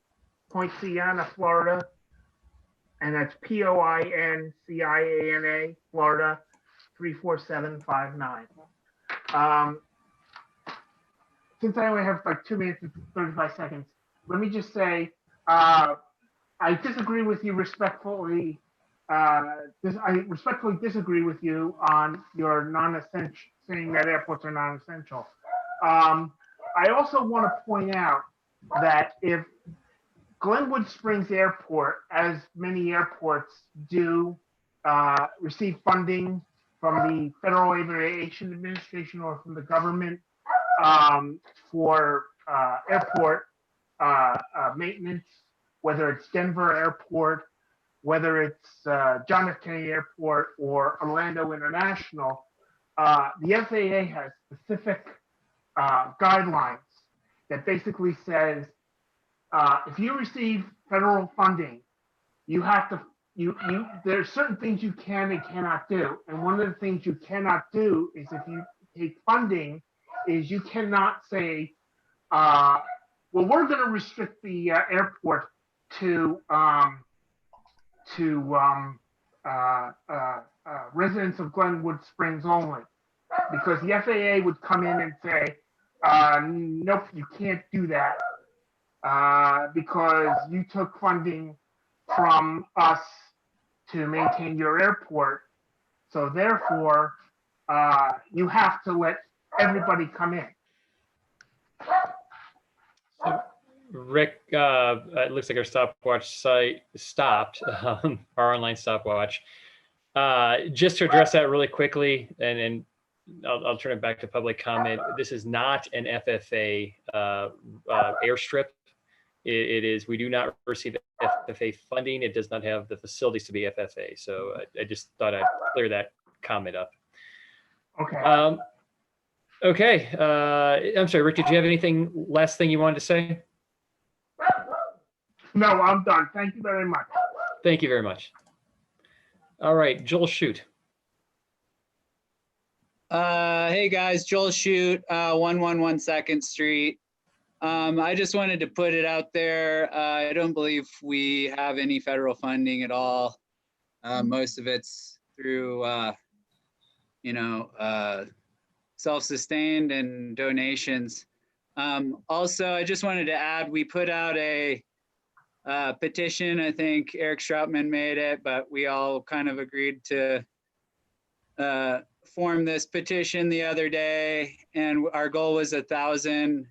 Point Siena, Florida. And that's POINCIANA, Florida 34759. Since I only have like 2 minutes and 35 seconds, let me just say, I disagree with you respectfully. I respectfully disagree with you on your non-essential, saying that airports are non-essential. I also want to point out that if Glenwood Springs Airport, as many airports do, receive funding from the Federal Aviation Administration or from the government for airport maintenance, whether it's Denver Airport, whether it's John F. Kennedy Airport or Orlando International, the FAA has specific guidelines that basically says if you receive federal funding, you have to there's certain things you can and cannot do, and one of the things you cannot do is if you take funding, is you cannot say, well, we're going to restrict the airport to residents of Glenwood Springs only, because the FAA would come in and say, nope, you can't do that because you took funding from us to maintain your airport. So therefore, you have to let everybody come in. Rick, it looks like our stopwatch site stopped, our online stopwatch. Just to address that really quickly, and I'll turn it back to public comment. This is not an FFA airstrip. It is, we do not receive FFA funding. It does not have the facilities to be FFA. So I just thought I'd clear that comment up. Okay. Okay. I'm sorry, Rick, did you have anything, last thing you wanted to say? No, I'm done. Thank you very much. Thank you very much. All right, Joel Shoot. Hey guys, Joel Shoot, 111 2nd Street. I just wanted to put it out there. I don't believe we have any federal funding at all. Most of it's through, self-sustained and donations. Also, I just wanted to add, we put out a petition. I think Eric Stroutman made it, but we all kind of agreed to form this petition the other day, and our goal was 1,000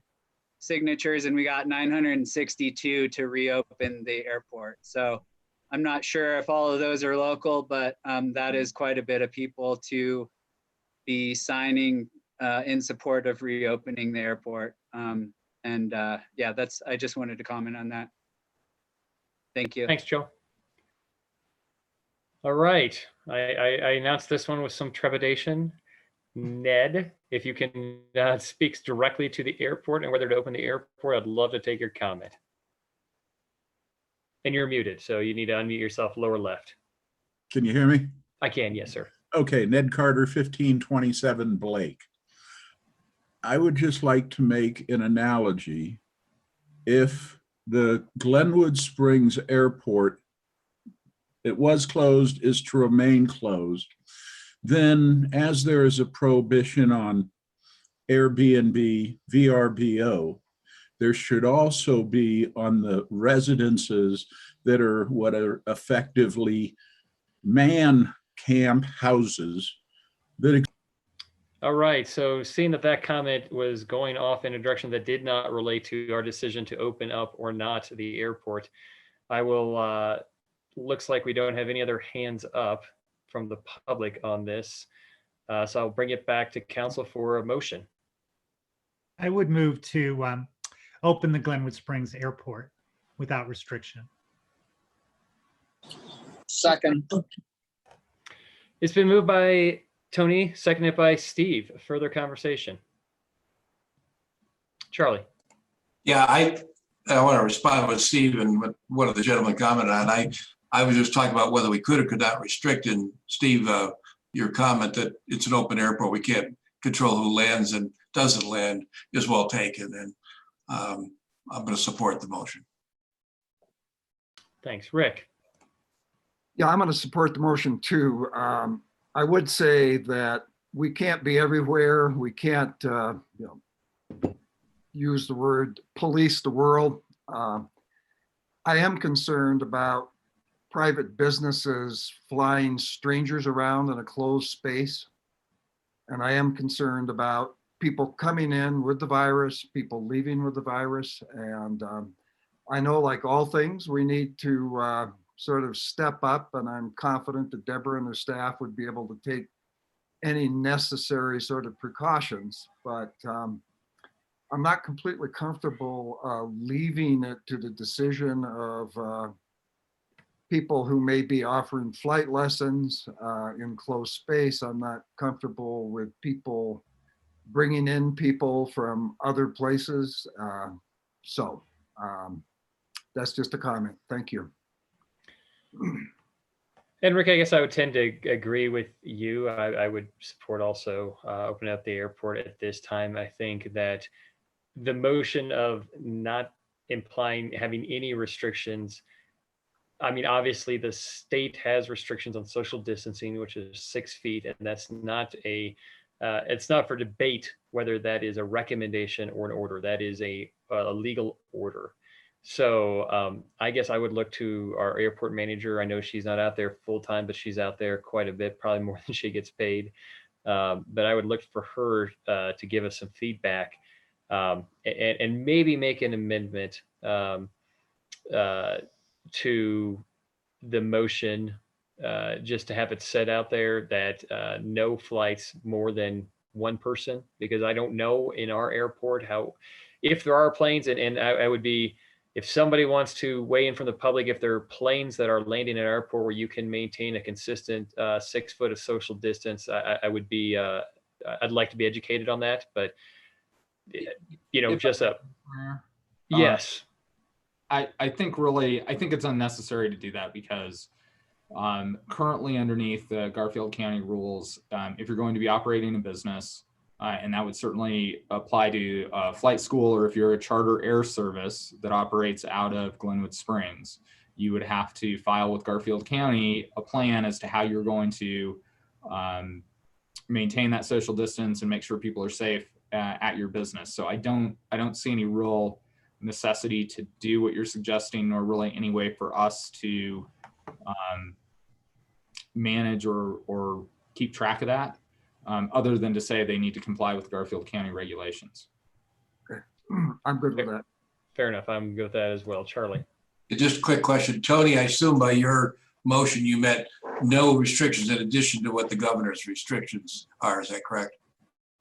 signatures, and we got 962 to reopen the airport. So I'm not sure if all of those are local, but that is quite a bit of people to be signing in support of reopening the airport. Yeah, I just wanted to comment on that. Thank you. Thanks, Joe. All right, I announced this one with some trepidation. Ned, if you can speak directly to the airport and whether to open the airport, I'd love to take your comment. And you're muted, so you need to unmute yourself lower left. Can you hear me? I can, yes, sir. Okay, Ned Carter, 1527 Blake. I would just like to make an analogy. If the Glenwood Springs Airport, it was closed, is to remain closed, then as there is a prohibition on Airbnb, VRBO, there should also be on the residences that are what are effectively man camp houses that. All right, so seeing that that comment was going off in a direction that did not relate to our decision to open up or not the airport, I will, looks like we don't have any other hands up from the public on this. So I'll bring it back to council for a motion. I would move to open the Glenwood Springs Airport without restriction. Second. It's been moved by Tony, seconded by Steve. Further conversation. Charlie. Yeah, I want to respond with Steve and what one of the gentlemen commented on. I was just talking about whether we could or could not restrict. And Steve, your comment that it's an open airport, we can't control who lands and doesn't land is well taken. And I'm going to support the motion. Thanks. Rick. Yeah, I'm going to support the motion too. I would say that we can't be everywhere. We can't, use the word police the world. I am concerned about private businesses flying strangers around in a closed space. And I am concerned about people coming in with the virus, people leaving with the virus. And I know, like all things, we need to sort of step up, and I'm confident that Deborah and her staff would be able to take any necessary sort of precautions, but I'm not completely comfortable leaving it to the decision of people who may be offering flight lessons in closed space. I'm not comfortable with people bringing in people from other places. So that's just a comment. Thank you. And Rick, I guess I would tend to agree with you. I would support also opening up the airport at this time. I think that the motion of not implying having any restrictions, I mean, obviously the state has restrictions on social distancing, which is 6 feet, and that's not a, it's not for debate whether that is a recommendation or an order. That is a legal order. So I guess I would look to our airport manager. I know she's not out there full time, but she's out there quite a bit, probably more than she gets paid. But I would look for her to give us some feedback and maybe make an amendment to the motion, just to have it set out there that no flights more than one person, because I don't know in our airport how, if there are planes, and I would be, if somebody wants to weigh in from the public, if there are planes that are landing at our airport where you can maintain a consistent 6 foot of social distance, I would be, I'd like to be educated on that, but you know, just a, yes. I think really, I think it's unnecessary to do that because currently underneath the Garfield County rules, if you're going to be operating a business, and that would certainly apply to a flight school, or if you're a charter air service that operates out of Glenwood Springs, you would have to file with Garfield County a plan as to how you're going to maintain that social distance and make sure people are safe at your business. So I don't see any real necessity to do what you're suggesting, nor really any way for us to manage or keep track of that, other than to say they need to comply with Garfield County regulations. Okay. I'm good with that. Fair enough. I'm good with that as well. Charlie. Just a quick question. Tony, I assume by your motion you meant no restrictions in addition to what the governor's restrictions are. Is that correct?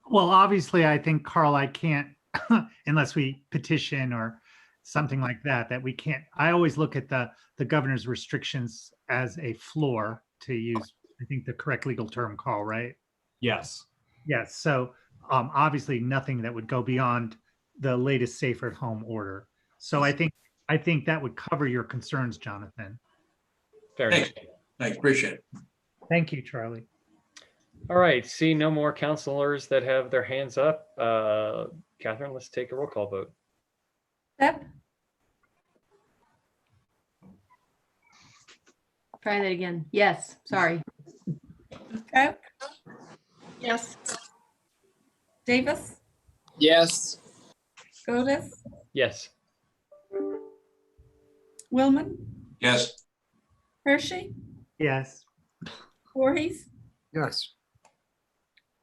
Well, obviously, I think, Carl, I can't, unless we petition or something like that, that we can't. I always look at the governor's restrictions as a floor, to use, I think, the correct legal term, Carl, right? Yes. Yes. So obviously nothing that would go beyond the latest safer at home order. So I think that would cover your concerns, Jonathan. Fair enough. Thanks. Appreciate it. Thank you, Charlie. All right. See no more counselors that have their hands up. Catherine, let's take a roll call vote. Deb? Try that again. Yes, sorry. Okay. Yes. Davis? Yes. Godis? Yes. Willman? Yes. Hershey? Yes. Voorhees? Yes.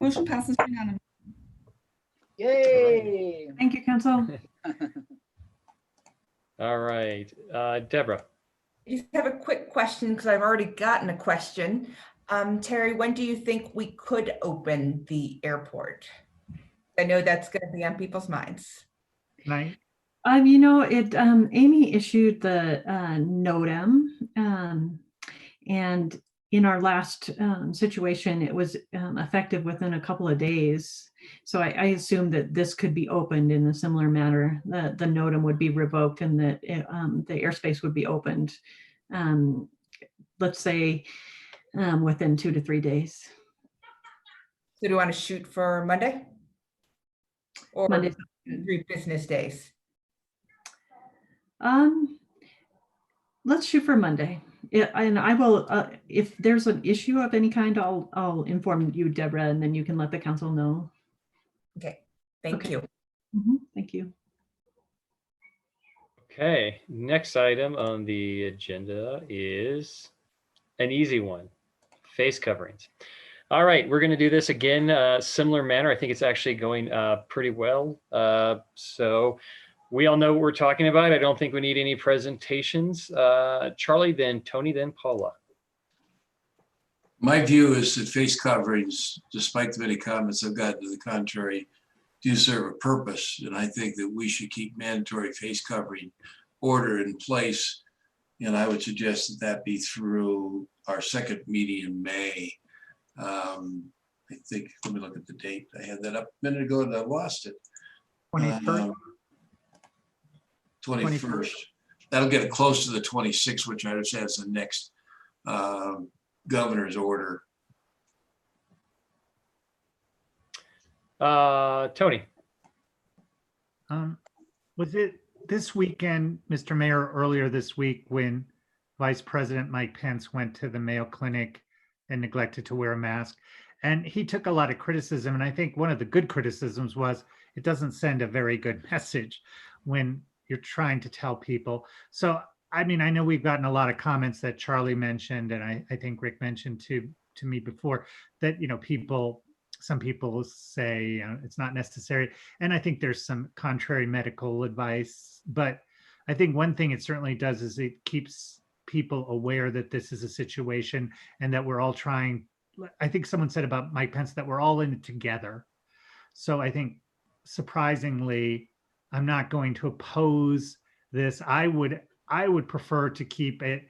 Motion passes unanimously. Yay. Thank you, Council. All right, Deborah. I just have a quick question because I've already gotten a question. Terry, when do you think we could open the airport? I know that's going to be on people's minds. Night. You know, Amy issued the NOTAM, and in our last situation, it was effective within a couple of days. So I assume that this could be opened in a similar manner. The NOTAM would be revoked and that the airspace would be opened, let's say, within 2 to 3 days. So do you want to shoot for Monday? Or Monday. 3 business days? Let's shoot for Monday. Yeah, and I will, if there's an issue of any kind, I'll inform you, Deborah, and then you can let the council know. Okay, thank you. Thank you. Okay, next item on the agenda is an easy one, face coverings. All right, we're going to do this again, similar manner. I think it's actually going pretty well. So we all know what we're talking about. I don't think we need any presentations. Charlie, then Tony, then Paula. My view is that face coverings, despite the many comments I've gotten to the contrary, do serve a purpose. And I think that we should keep mandatory face covering order in place. And I would suggest that that be through our second meeting in May. I think, let me look at the date. I had that up a minute ago and I lost it. 21st. 21st. That'll get it close to the 26th, which I understand is the next governor's order. Tony. Was it this weekend, Mr. Mayor, earlier this week when Vice President Mike Pence went to the Mayo Clinic and neglected to wear a mask? And he took a lot of criticism. And I think one of the good criticisms was it doesn't send a very good message when you're trying to tell people. So, I mean, I know we've gotten a lot of comments that Charlie mentioned, and I think Rick mentioned to me before that, you know, some people say it's not necessary. And I think there's some contrary medical advice. But I think one thing it certainly does is it keeps people aware that this is a situation and that we're all trying. I think someone said about Mike Pence that we're all in it together. So I think surprisingly, I'm not going to oppose this. I would prefer to keep it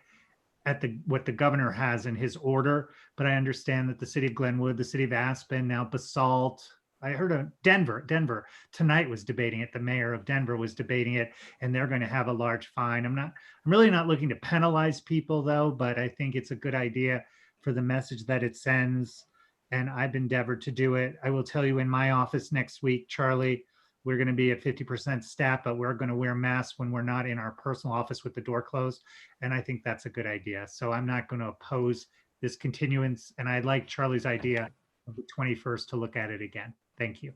at what the governor has in his order, but I understand that the city of Glenwood, the city of Aspen, now Basalt, I heard of Denver tonight was debating it. The mayor of Denver was debating it, and they're going to have a large fine. I'm really not looking to penalize people though, but I think it's a good idea for the message that it sends. And I've endeavored to do it. I will tell you in my office next week, Charlie, we're going to be at 50% staff, but we're going to wear masks when we're not in our personal office with the door closed. And I think that's a good idea. So I'm not going to oppose this continuance. And I like Charlie's idea of the 21st to look at it again. Thank you.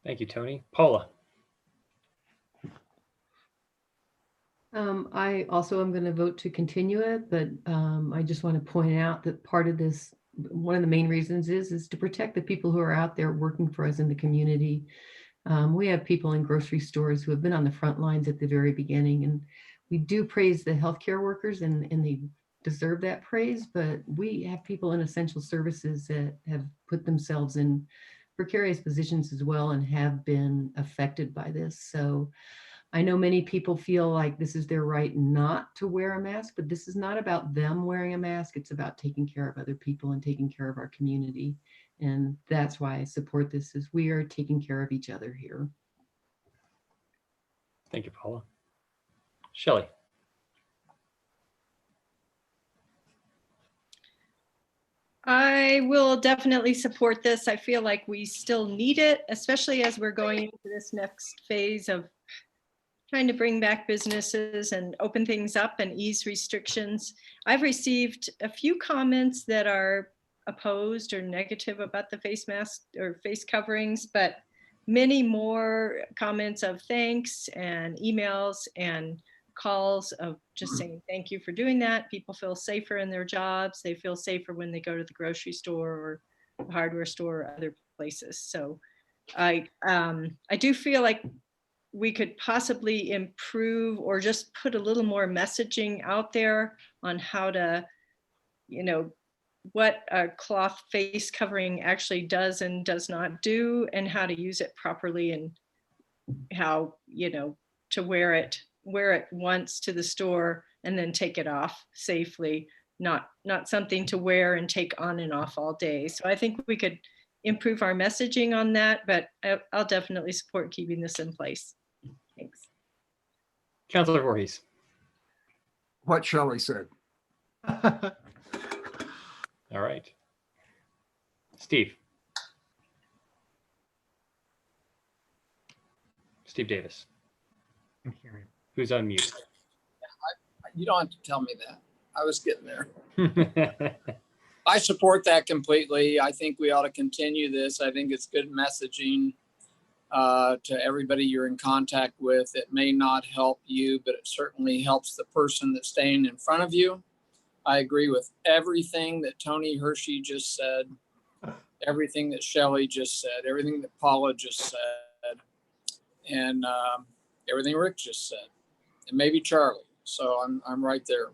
Thank you, Tony. Paula. I also am going to vote to continue it, but I just want to point out that part of this, one of the main reasons is to protect the people who are out there working for us in the community. We have people in grocery stores who have been on the front lines at the very beginning, and we do praise the healthcare workers and they deserve that praise, but we have people in essential services that have put themselves in precarious positions as well and have been affected by this. So I know many people feel like this is their right not to wear a mask, but this is not about them wearing a mask. It's about taking care of other people and taking care of our community. And that's why I support this, is we are taking care of each other here. Thank you, Paula. Shelley. I will definitely support this. I feel like we still need it, especially as we're going into this next phase of trying to bring back businesses and open things up and ease restrictions. I've received a few comments that are opposed or negative about the face mask or face coverings, but many more comments of thanks and emails and calls of just saying thank you for doing that. People feel safer in their jobs. They feel safer when they go to the grocery store or the hardware store or other places. So I do feel like we could possibly improve or just put a little more messaging out there on how to, you know, what a cloth face covering actually does and does not do, and how to use it properly, and how, you know, to wear it once to the store and then take it off safely, not something to wear and take on and off all day. So I think we could improve our messaging on that, but I'll definitely support keeping this in place. Thanks. Councilor Voorhees. What Shelley said. All right. Steve. Steve Davis, I'm hearing. who's on mute. You don't have to tell me that. I was getting there. I support that completely. I think we ought to continue this. I think it's good messaging to everybody you're in contact with. It may not help you, but it certainly helps the person that's staying in front of you. I agree with everything that Tony Hershey just said, everything that Shelley just said, everything that Paula just said, and everything Rick just said, and maybe Charlie. So I'm right there.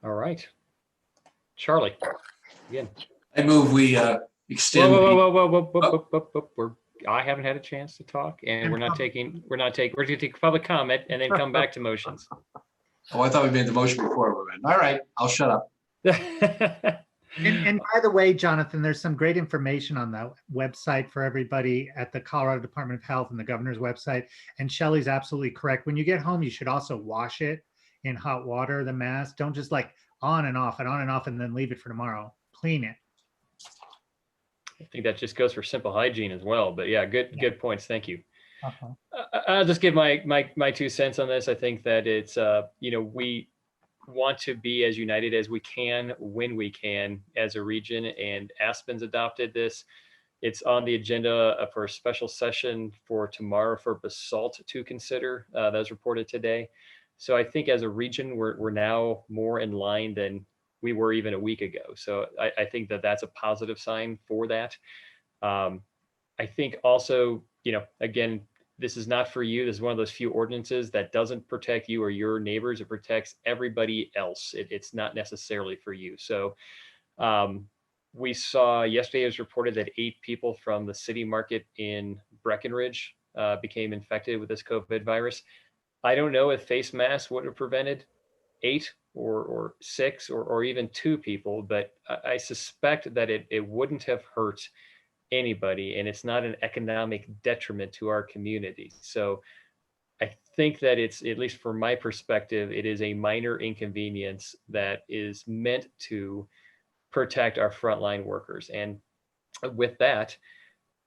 All right. Charlie, again. I move we extend. Whoa. I haven't had a chance to talk, and we're going to take public comment and then come back to motions. Oh, I thought we made the motion before we went. All right, I'll shut up. And by the way, Jonathan, there's some great information on the website for everybody at the Colorado Department of Health and the governor's website. And Shelley's absolutely correct. When you get home, you should also wash it in hot water, the mask. Don't just like on and off and then leave it for tomorrow. Clean it. I think that just goes for simple hygiene as well. But yeah, good points. Thank you. I'll just give my 2 cents on this. I think that it's we want to be as united as we can when we can as a region, and Aspen's adopted this. It's on the agenda for a special session for tomorrow for Basalt to consider. That was reported today. So I think as a region, we're now more in line than we were even a week ago. So I think that that's a positive sign for that. I think also, again, this is not for you. This is one of those few ordinances that doesn't protect you or your neighbors. It protects everybody else. It's not necessarily for you. So we saw yesterday, it was reported that 8 people from the city market in Breckenridge became infected with this COVID virus. I don't know if face masks would have prevented 8 or 6 or even 2 people, but I suspect that it wouldn't have hurt anybody, and it's not an economic detriment to our community. So I think that it's, at least from my perspective, it is a minor inconvenience that is meant to protect our frontline workers. And with that,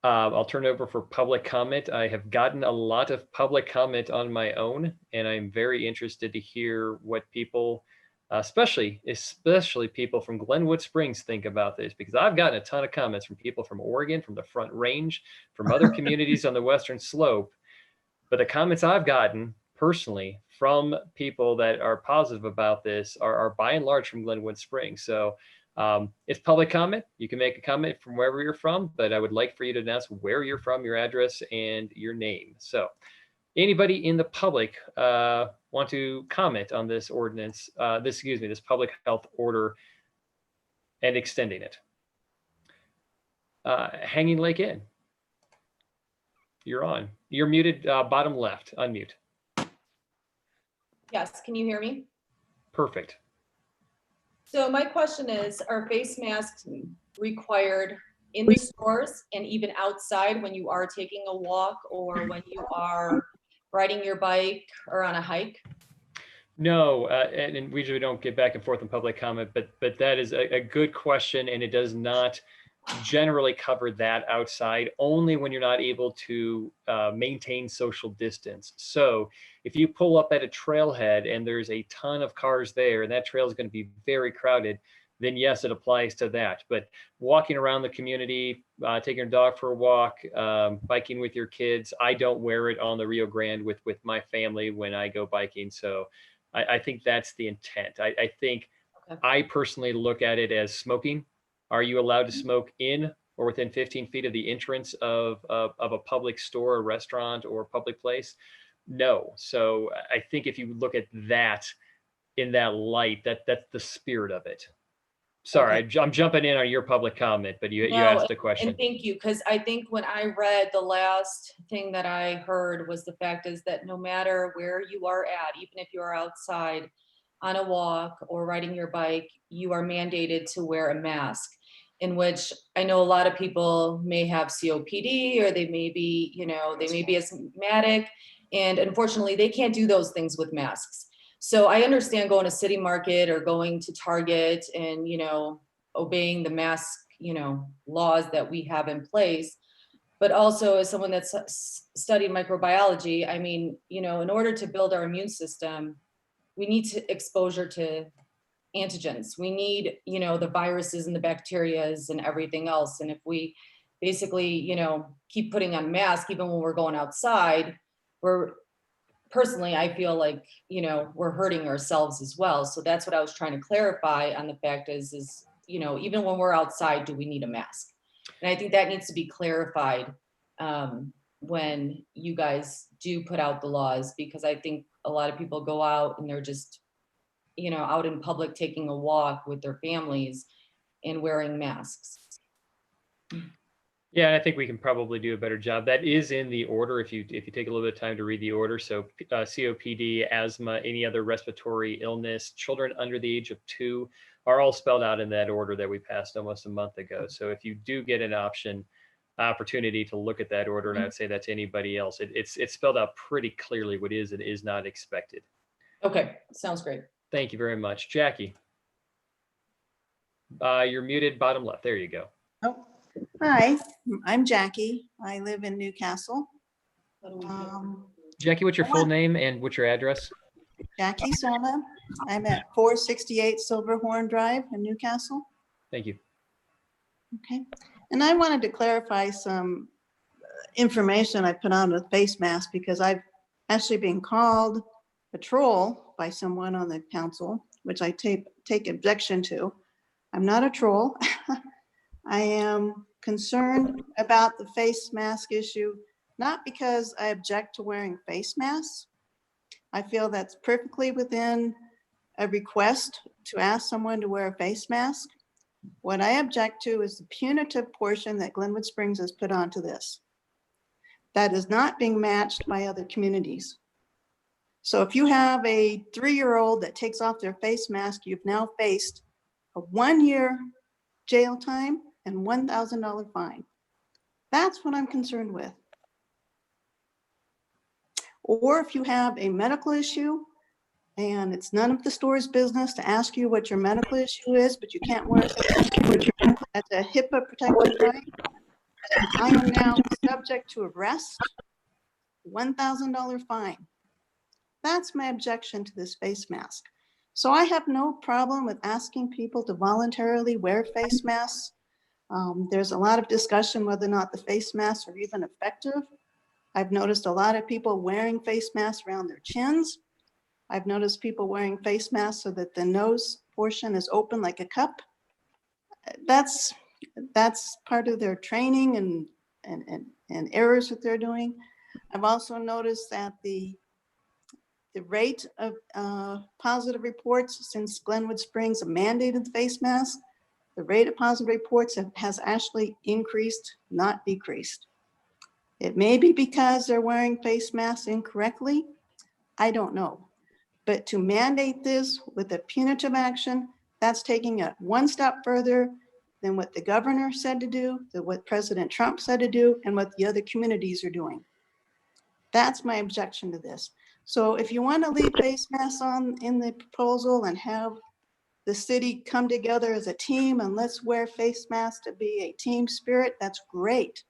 I'll turn it over for public comment. I have gotten a lot of public comment on my own, and I'm very interested to hear what people, especially people from Glenwood Springs, think about this, because I've gotten a ton of comments from people from Oregon, from the Front Range, from other communities on the Western Slope. But the comments I've gotten personally from people that are positive about this are by and large from Glenwood Springs. So it's public comment. You can make a comment from wherever you're from, but I would like for you to announce where you're from, your address, and your name. So anybody in the public want to comment on this ordinance, this public health order and extending it? Hanging Lake Inn, you're on. You're muted, bottom left, unmute. Yes, can you hear me? Perfect. So my question is, are face masks required in the stores and even outside when you are taking a walk or when you are riding your bike or on a hike? No, and we usually don't get back and forth in public comment, but that is a good question, and it does not generally cover that outside, only when you're not able to maintain social distance. So if you pull up at a trailhead and there's a ton of cars there and that trail is going to be very crowded, then yes, it applies to that. But walking around the community, taking your dog for a walk, biking with your kids, I don't wear it on the Rio Grande with my family when I go biking. So I think that's the intent. I think Okay. I personally look at it as smoking. Are you allowed to smoke in or within 15 feet of the entrance of a public store, a restaurant, or public place? No. So I think if you look at that in that light, that's the spirit of it. Sorry, I'm jumping in on your public comment, but you No, asked a question. And thank you, because I think when I read the last thing that I heard was the fact is that no matter where you are at, even if you are outside on a walk or riding your bike, you are mandated to wear a mask, in which I know a lot of people may have COPD, or they may be, they may be asthmatic, and unfortunately they can't do those things with masks. So I understand going to City Market or going to Target and, obeying the mask, laws that we have in place. But also, as someone that's studied microbiology, I mean, in order to build our immune system, we need exposure to antigens. We need, the viruses and the bacterias and everything else. And if we basically, keep putting on masks, even when we're going outside, personally, I feel like, we're hurting ourselves as well. So that's what I was trying to clarify on the fact is, even when we're outside, do we need a mask? And I think that needs to be clarified when you guys do put out the laws, because I think a lot of people go out and they're just, out in public taking a walk with their families and wearing masks. Yeah, I think we can probably do a better job. That is in the order if you take a little bit of time to read the order. So COPD, asthma, any other respiratory illness, children under the age of 2 are all spelled out in that order that we passed almost a month ago. So if you do get an opportunity to look at that order, and I would say that to anybody else, it's spelled out pretty clearly what is and is not expected. Okay, sounds great. Thank you very much. Jackie. You're muted bottom left. There you go. Oh, hi, I'm Jackie. I live in Newcastle. Jackie, what's your full name and what's your address? Jackie Sona. I'm at 468 Silverhorn Drive in Newcastle. Thank you. Okay. And I wanted to clarify some information I put on with face mask, because I've actually been called a troll by someone on the council, which I take objection to. I'm not a troll. I am concerned about the face mask issue, not because I object to wearing face masks. I feel that's perfectly within a request to ask someone to wear a face mask. What I object to is the punitive portion that Glenwood Springs has put onto this. That is not being matched by other communities. So if you have a 3-year-old that takes off their face mask, you've now faced a 1-year jail time and $1,000 fine. That's what I'm concerned with. Or if you have a medical issue and it's none of the store's business to ask you what your medical issue is, but you can't wear it, that's a HIPAA protected right. I am now subject to arrest, $1,000 fine. That's my objection to this face mask. So I have no problem with asking people to voluntarily wear face masks. There's a lot of discussion whether or not the face masks are even effective. I've noticed a lot of people wearing face masks around their chins. I've noticed people wearing face masks so that the nose portion is open like a cup. That's part of their training and errors that they're doing. I've also noticed that the rate of positive reports since Glenwood Springs mandated the face mask, the rate of positive reports has actually increased, not decreased. It may be because they're wearing face masks incorrectly. I don't know. But to mandate this with a punitive action, that's taking it one step further than what the governor said to do, than what President Trump said to do, and what the other communities are doing. That's my objection to this. So if you want to leave face masks on in the proposal and have the city come together as a team and let's wear face masks to be a team spirit, that's great.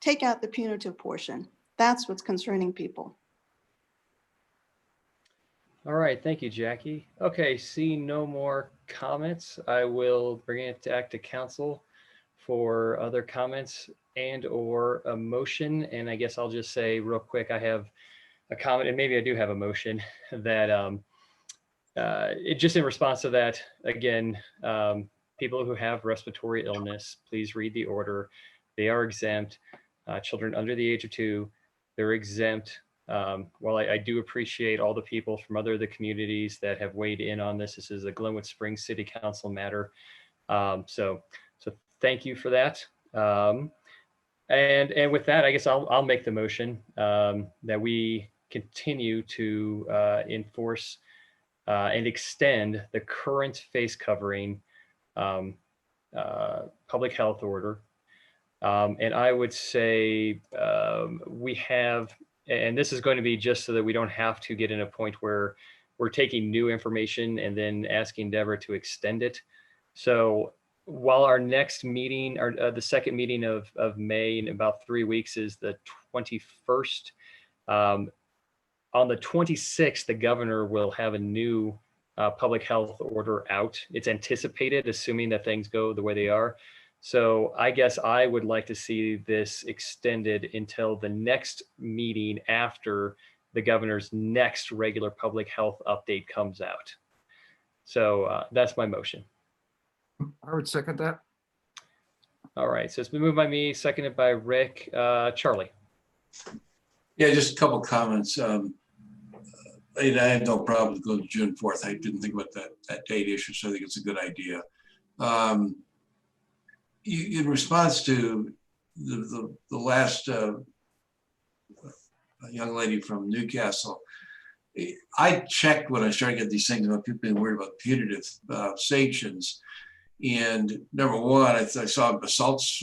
Take out the punitive portion. That's what's concerning people. All right, thank you, Jackie. Okay, see no more comments, I will bring it back to council for other comments and or a motion. And I guess I'll just say real quick, I have a comment, and maybe I do have a motion that it just in response to that, again, people who have respiratory illness, please read the order. They are exempt. Children under the age of 2, they're exempt. While I do appreciate all the people from the communities that have weighed in on this, this is a Glenwood Springs City Council matter. So thank you for that. And with that, I guess I'll make the motion that we continue to enforce and extend the current face covering public health order. And I would say we have, and this is going to be just so that we don't have to get in a point where we're taking new information and then asking Deborah to extend it. So while our next meeting, or the second meeting of May in about 3 weeks is the 21st, on the 26th, the governor will have a new public health order out. It's anticipated, assuming that things go the way they are. So I guess I would like to see this extended until the next meeting after the governor's next regular public health update comes out. So that's my motion. I would second that. All right, so it's been moved by me, seconded by Rick. Charlie. Yeah, just a couple comments. I have no problem with going to June 4th. I didn't think about that date issue, so I think it's a good idea. In response to the last young lady from Newcastle, I checked when I started getting these things about people being worried about punitive sanctions. And number one, I saw assaults,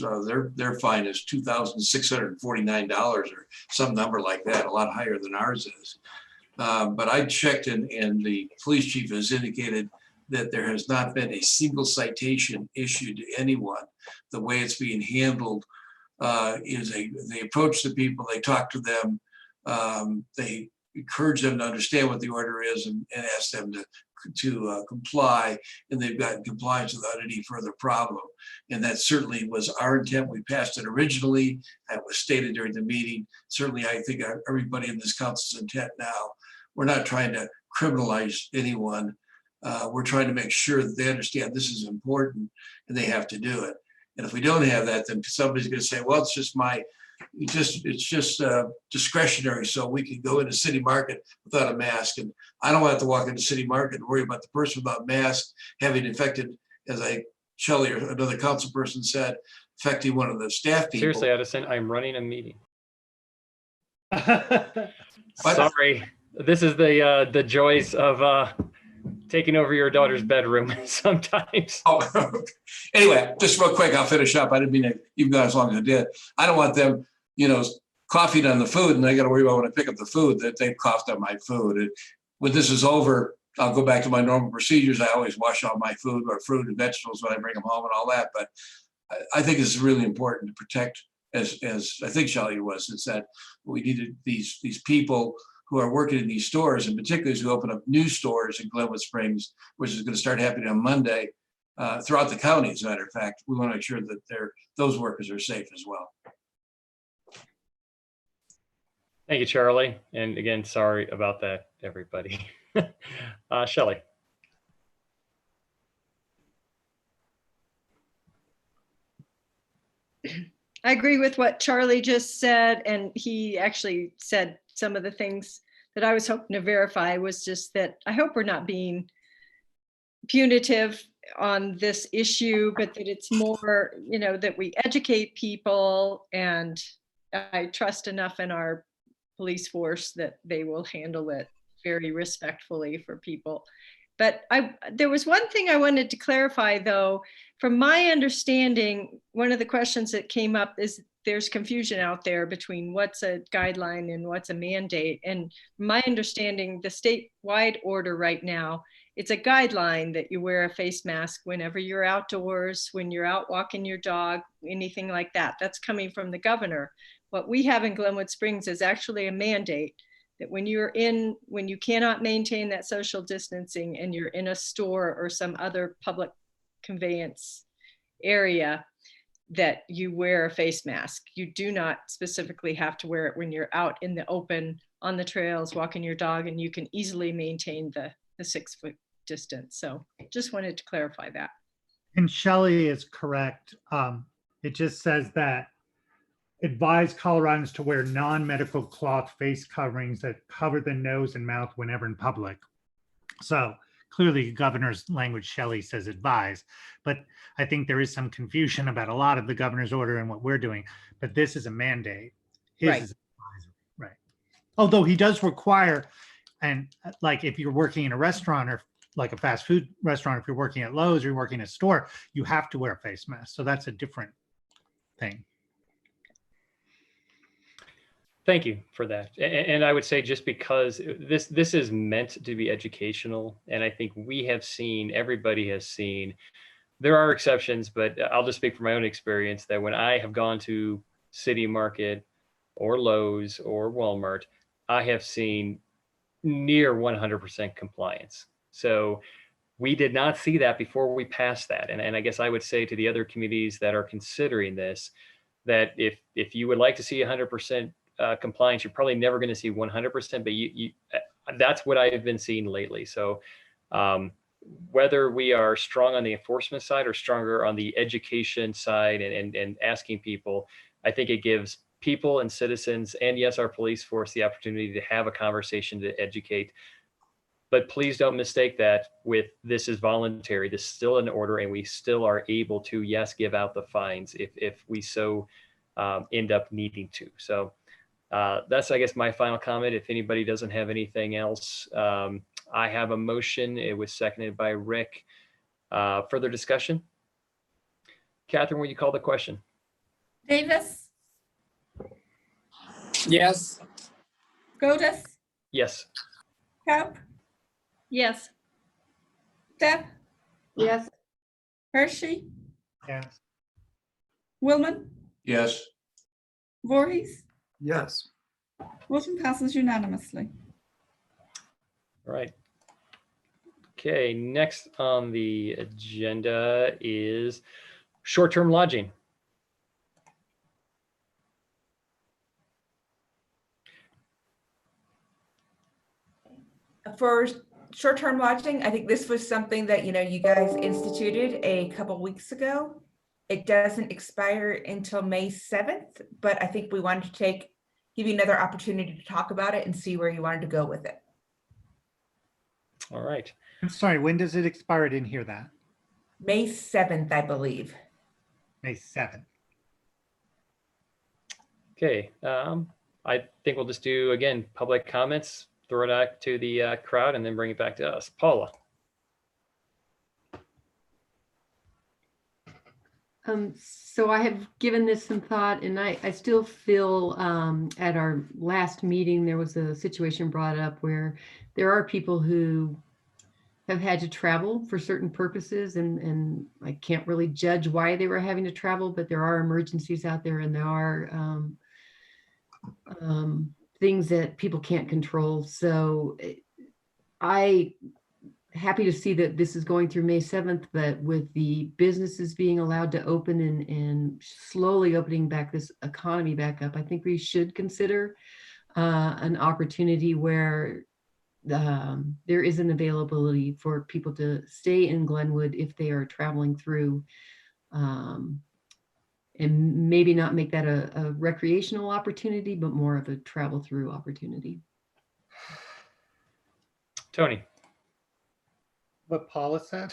their fine is $2,649 or some number like that, a lot higher than ours is. But I checked and the police chief has indicated that there has not been a single citation issued to anyone. The way it's being handled is they approach the people, they talk to them, they encourage them to understand what the order is and ask them to comply, and they've gotten compliance without any further problem. And that certainly was our intent. We passed it originally. That was stated during the meeting. Certainly, I think everybody in this council's intent now. We're not trying to criminalize anyone. We're trying to make sure that they understand this is important and they have to do it. And if we don't have that, then somebody's going to say, well, it's just discretionary, so we can go into City Market without a mask. And I don't want to have to walk into City Market and worry about the person without mask having infected, as Shelley or another council person said, affecting one of the staff people. Seriously, Edison, I'm running a meeting. Sorry, this is the joys of taking over your daughter's bedroom sometimes. Oh, anyway, just real quick, I'll finish up. I didn't mean to even go as long as I did. I don't want them, coughing on the food, and I got to worry about when I pick up the food that they coughed on my food. And when this is over, I'll go back to my normal procedures. I always wash all my food or fruit and vegetables when I bring them home and all that. But I think it's really important to protect, as I think Shelley was, is that we needed these people who are working in these stores, and particularly who open up new stores in Glenwood Springs, which is going to start happening on Monday throughout the county. As a matter of fact, we want to make sure that those workers are safe as well. Thank you, Charlie. And again, sorry about that, everybody. Shelley. I agree with what Charlie just said, and he actually said some of the things that I was hoping to verify was just that I hope we're not being punitive on this issue, but that it's more, that we educate people, and I trust enough in our police force that they will handle it very respectfully for people. But there was one thing I wanted to clarify, though. From my understanding, one of the questions that came up is there's confusion out there between what's a guideline and what's a mandate. And my understanding, the statewide order right now, it's a guideline that you wear a face mask whenever you're outdoors, when you're out walking your dog, anything like that. That's coming from the governor. What we have in Glenwood Springs is actually a mandate that when you cannot maintain that social distancing and you're in a store or some other public conveyance area, that you wear a face mask. You do not specifically have to wear it when you're out in the open, on the trails, walking your dog, and you can easily maintain the 6 foot distance. So just wanted to clarify that. And Shelley is correct. It just says that advise Coloradans to wear non-medical cloth face coverings that cover the nose and mouth whenever in public. So clearly the governor's language, Shelley says advise, but I think there is some confusion about a lot of the governor's order and what we're doing, but this is a mandate. His Right. is advisory, right? Although he does require, and like if you're working in a restaurant or like a fast food restaurant, if you're working at Lowe's or you're working in a store, you have to wear a face mask. So that's a different thing. Thank you for that. And I would say just because this is meant to be educational, and I think we have seen, everybody has seen, there are exceptions, but I'll just speak from my own experience that when I have gone to City Market or Lowe's or Walmart, I have seen near 100% compliance. So we did not see that before we passed that. And I guess I would say to the other communities that are considering this, that if you would like to see 100% compliance, you're probably never going to see 100%, but that's what I've been seeing lately. So whether we are strong on the enforcement side or stronger on the education side and asking people, I think it gives people and citizens, and yes, our police force, the opportunity to have a conversation to educate. But please don't mistake that with this is voluntary. This is still an order, and we still are able to, yes, give out the fines if we so end up needing to. So that's, I guess, my final comment. If anybody doesn't have anything else, I have a motion. It was seconded by Rick. Further discussion? Catherine, will you call the question? Davis, Yes. Godus, Yes. Kaup, Yes. Depp, Yes. Hershey, Yes. Willman, Yes. Voorhees. Yes. Motion passes unanimously. All right. Okay, next on the agenda is short-term lodging. For short-term lodging, I think this was something that, you guys instituted a couple weeks ago. It doesn't expire until May 7th, but I think we wanted to give you another opportunity to talk about it and see where you wanted to go with it. All right. I'm sorry, when does it expire? I didn't hear that. May 7th, I believe. May 7th. Okay, I think we'll just do, again, public comments, throw it out to the crowd, and then bring it back to us. Paula. So I have given this some thought, and I still feel at our last meeting, there was a situation brought up where there are people who have had to travel for certain purposes, and I can't really judge why they were having to travel, but there are emergencies out there, and there are things that people can't control. So happy to see that this is going through May 7th, but with the businesses being allowed to open and slowly opening back this economy back up, I think we should consider an opportunity where there is an availability for people to stay in Glenwood if they are traveling through, and maybe not make that a recreational opportunity, but more of a travel through opportunity. Tony. What Paula said.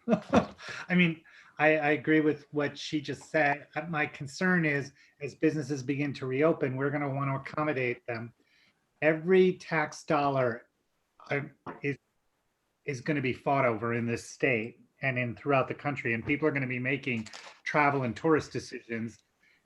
I mean, I agree with what she just said. My concern is, as businesses begin to reopen, we're going to want to accommodate them. Every tax dollar is going to be fought over in this state and throughout the country, and people are going to be making travel and tourist decisions.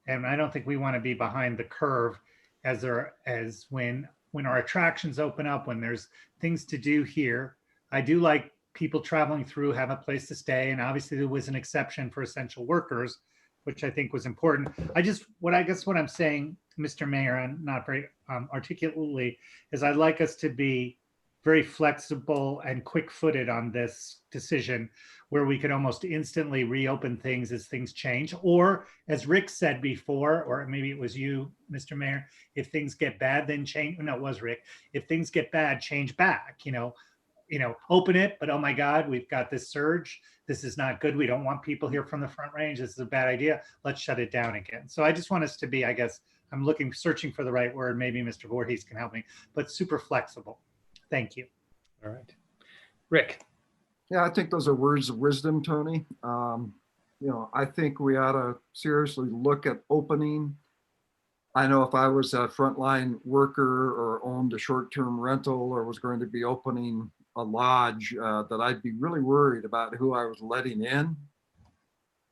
And I don't think we want to be behind the curve as when our attractions open up, when there's things to do here. I do like people traveling through have a place to stay, and obviously there was an exception for essential workers, which I think was important. I guess what I'm saying, Mr. Mayor, and not very articulately, is I'd like us to be very flexible and quick-footed on this decision, where we could almost instantly reopen things as things change. Or as Rick said before, or maybe it was you, Mr. Mayor, if things get bad, then change. No, it was Rick. If things get bad, change back, open it, but oh my God, we've got this surge. This is not good. We don't want people here from the Front Range. This is a bad idea. Let's shut it down again. So I just want us to be, I guess, I'm searching for the right word. Maybe Mr. Voorhees can help me, but super flexible. Thank you. All right. Rick. Yeah, I think those are words of wisdom, Tony. I think we ought to seriously look at opening. I know if I was a frontline worker or owned a short-term rental or was going to be opening a lodge, that I'd be really worried about who I was letting in.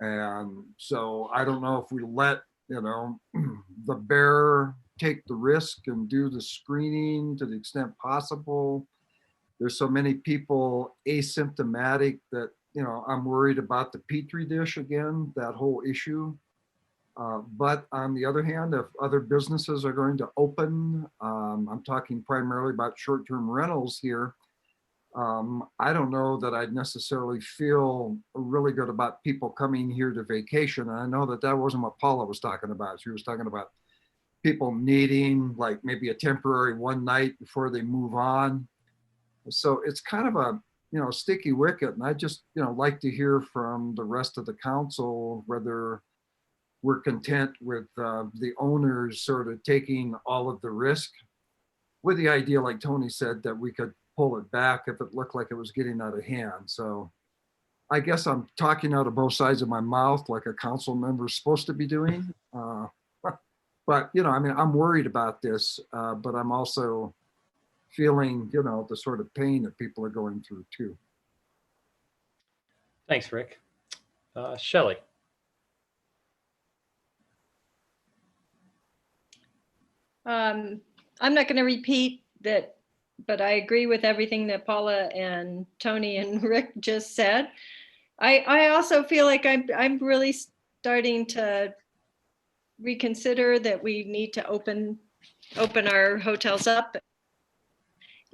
And so I don't know if we let, the bearer take the risk and do the screening to the extent possible. There's so many people asymptomatic that, I'm worried about the Petri dish again, that whole issue. But on the other hand, if other businesses are going to open, I'm talking primarily about short-term rentals here. I don't know that I'd necessarily feel really good about people coming here to vacation. And I know that wasn't what Paula was talking about. She was talking about people needing like maybe a temporary one night before they move on. So it's kind of a, sticky wicket. And I just, like to hear from the rest of the council, whether we're content with the owners sort of taking all of the risk, with the idea, like Tony said, that we could pull it back if it looked like it was getting out of hand. So I guess I'm talking out of both sides of my mouth like a council member is supposed to be doing. But, I'm worried about this, but I'm also feeling, the sort of pain that people are going through too. Thanks, Rick. Shelley. I'm not going to repeat that, but I agree with everything that Paula and Tony and Rick just said. I also feel like I'm really starting to reconsider that we need to open our hotels up.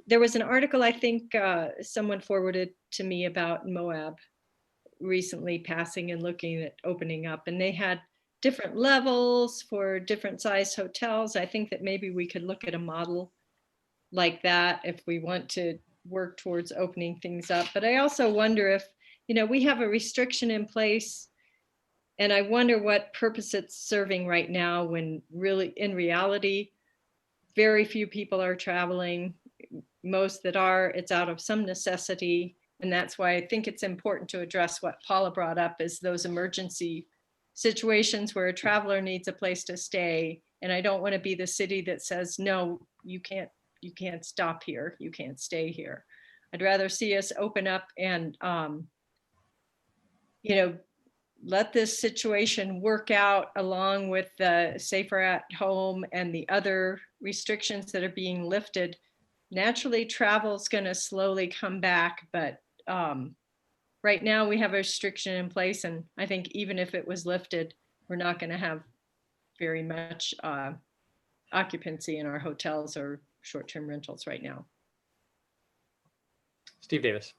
There was an article I think someone forwarded to me about Moab recently passing and looking at opening up, and they had different levels for different size hotels. I think that maybe we could look at a model like that if we want to work towards opening things up. But I also wonder if, we have a restriction in place, and I wonder what purpose it's serving right now when really, in reality, very few people are traveling. Most that are, it's out of some necessity. And that's why I think it's important to address what Paula brought up, is those emergency situations where a traveler needs a place to stay. And I don't want to be the city that says, no, you can't stop here. You can't stay here. I'd rather see us open up and, let this situation work out along with the Safer at Home and the other restrictions that are being lifted. Naturally, travel is going to slowly come back, but right now we have a restriction in place, and I think even if it was lifted, we're not going to have very much occupancy in our hotels or short-term rentals right now. Steve Davis.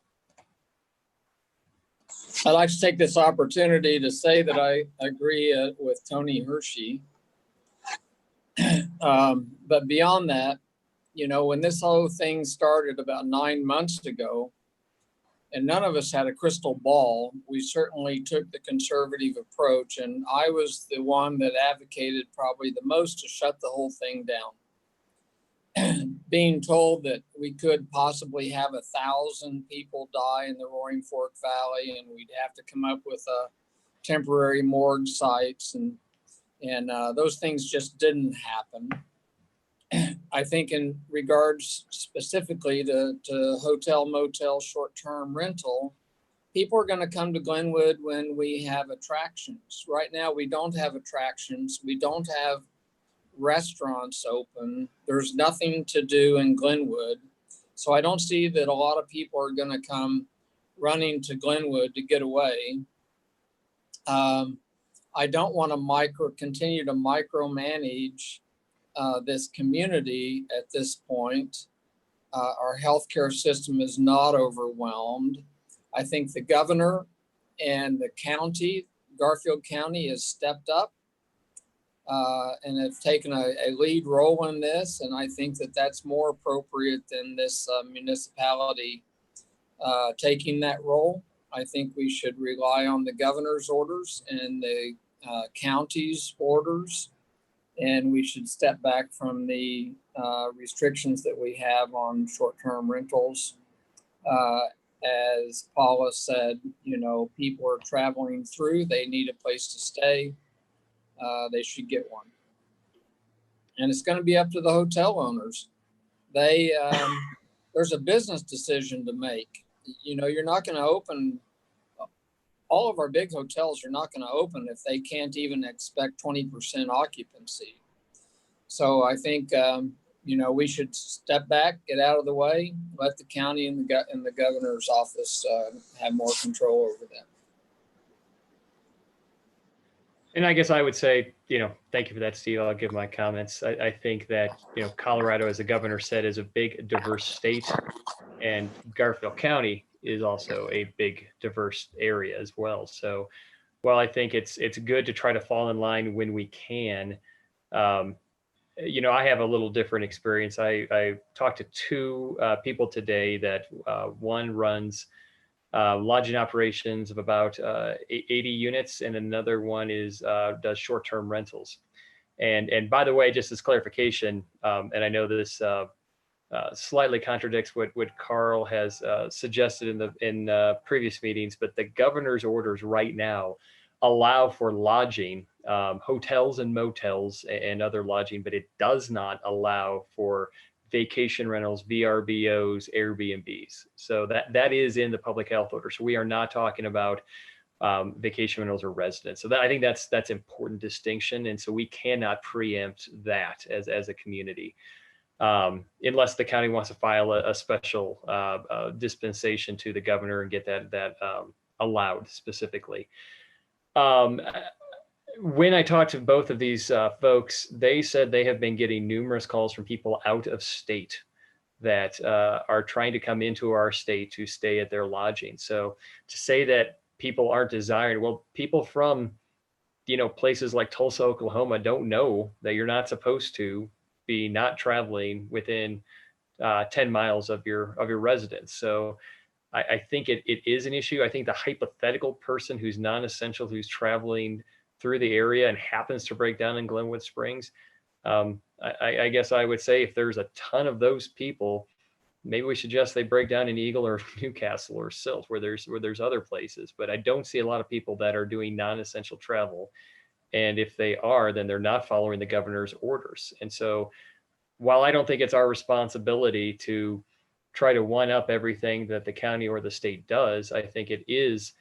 I'd like to take this opportunity to say that I agree with Tony Hershey. But beyond that, when this whole thing started about 9 months ago, and none of us had a crystal ball, we certainly took the conservative approach. And I was the one that advocated probably the most to shut the whole thing down. Being told that we could possibly have 1,000 people die in the Roaring Fork Valley, and we'd have to come up with temporary morgue sites, and those things just didn't happen. I think in regards specifically to hotel, motel, short-term rental, people are going to come to Glenwood when we have attractions. Right now, we don't have attractions. We don't have restaurants open. There's nothing to do in Glenwood. So I don't see that a lot of people are going to come running to Glenwood to get away. I I don't want to continue to micromanage this community at this point. Our healthcare system is not overwhelmed. I think the governor and the county, Garfield County, has stepped up and have taken a lead role in this. And I think that that's more appropriate than this municipality taking that role. I think we should rely on the governor's orders and the county's orders, and we should step back from the restrictions that we have on short-term rentals. As Paula said, you know, people are traveling through, they need a place to stay. They should get one. And it's going to be up to the hotel owners. There's a business decision to make. You know, you're not going to open, all of our big hotels are not going to open if they can't even expect 20% occupancy. So I think, you know, we should step back, get out of the way, let the county and the governor's office have more control over that. And I guess I would say, you know, thank you for that, Steve. I'll give my comments. I think that, you know, Colorado, as the governor said, is a big, diverse state, and Garfield County is also a big, diverse area as well. So while I think it's good to try to fall in line when we can, you know, I have a little different experience. I talked to two people today that one runs lodging operations of about 80 units, and another one does short-term rentals. And by the way, just as clarification, and I know this slightly contradicts what Carl has suggested in previous meetings, but the governor's orders right now allow for lodging, hotels and motels and other lodging, but it does not allow for vacation rentals, VRBOs, Airbnbs. So that is in the public health order. So we are not talking about vacation rentals or residents. So I think that's important distinction. And so we cannot preempt that as a community, unless the county wants to file a special dispensation to the governor and get that allowed specifically. When I talked to both of these folks, they said they have been getting numerous calls from people out of state that are trying to come into our state to stay at their lodging. So to say that people aren't desired, well, people from, you know, places like Tulsa, Oklahoma don't know that you're not supposed to be not traveling within 10 miles of your residence. So I think it is an issue. I think the hypothetical person who's non-essential, who's traveling through the area and happens to break down in Glenwood Springs, I guess I would say if there's a ton of those people, maybe we suggest they break down in Eagle or Newcastle or Silt, where there's other places. But I don't see a lot of people that are doing non-essential travel. And if they are, then they're not following the governor's orders. And so while I don't think it's our responsibility to try to one up everything that the county or the state does, I think it is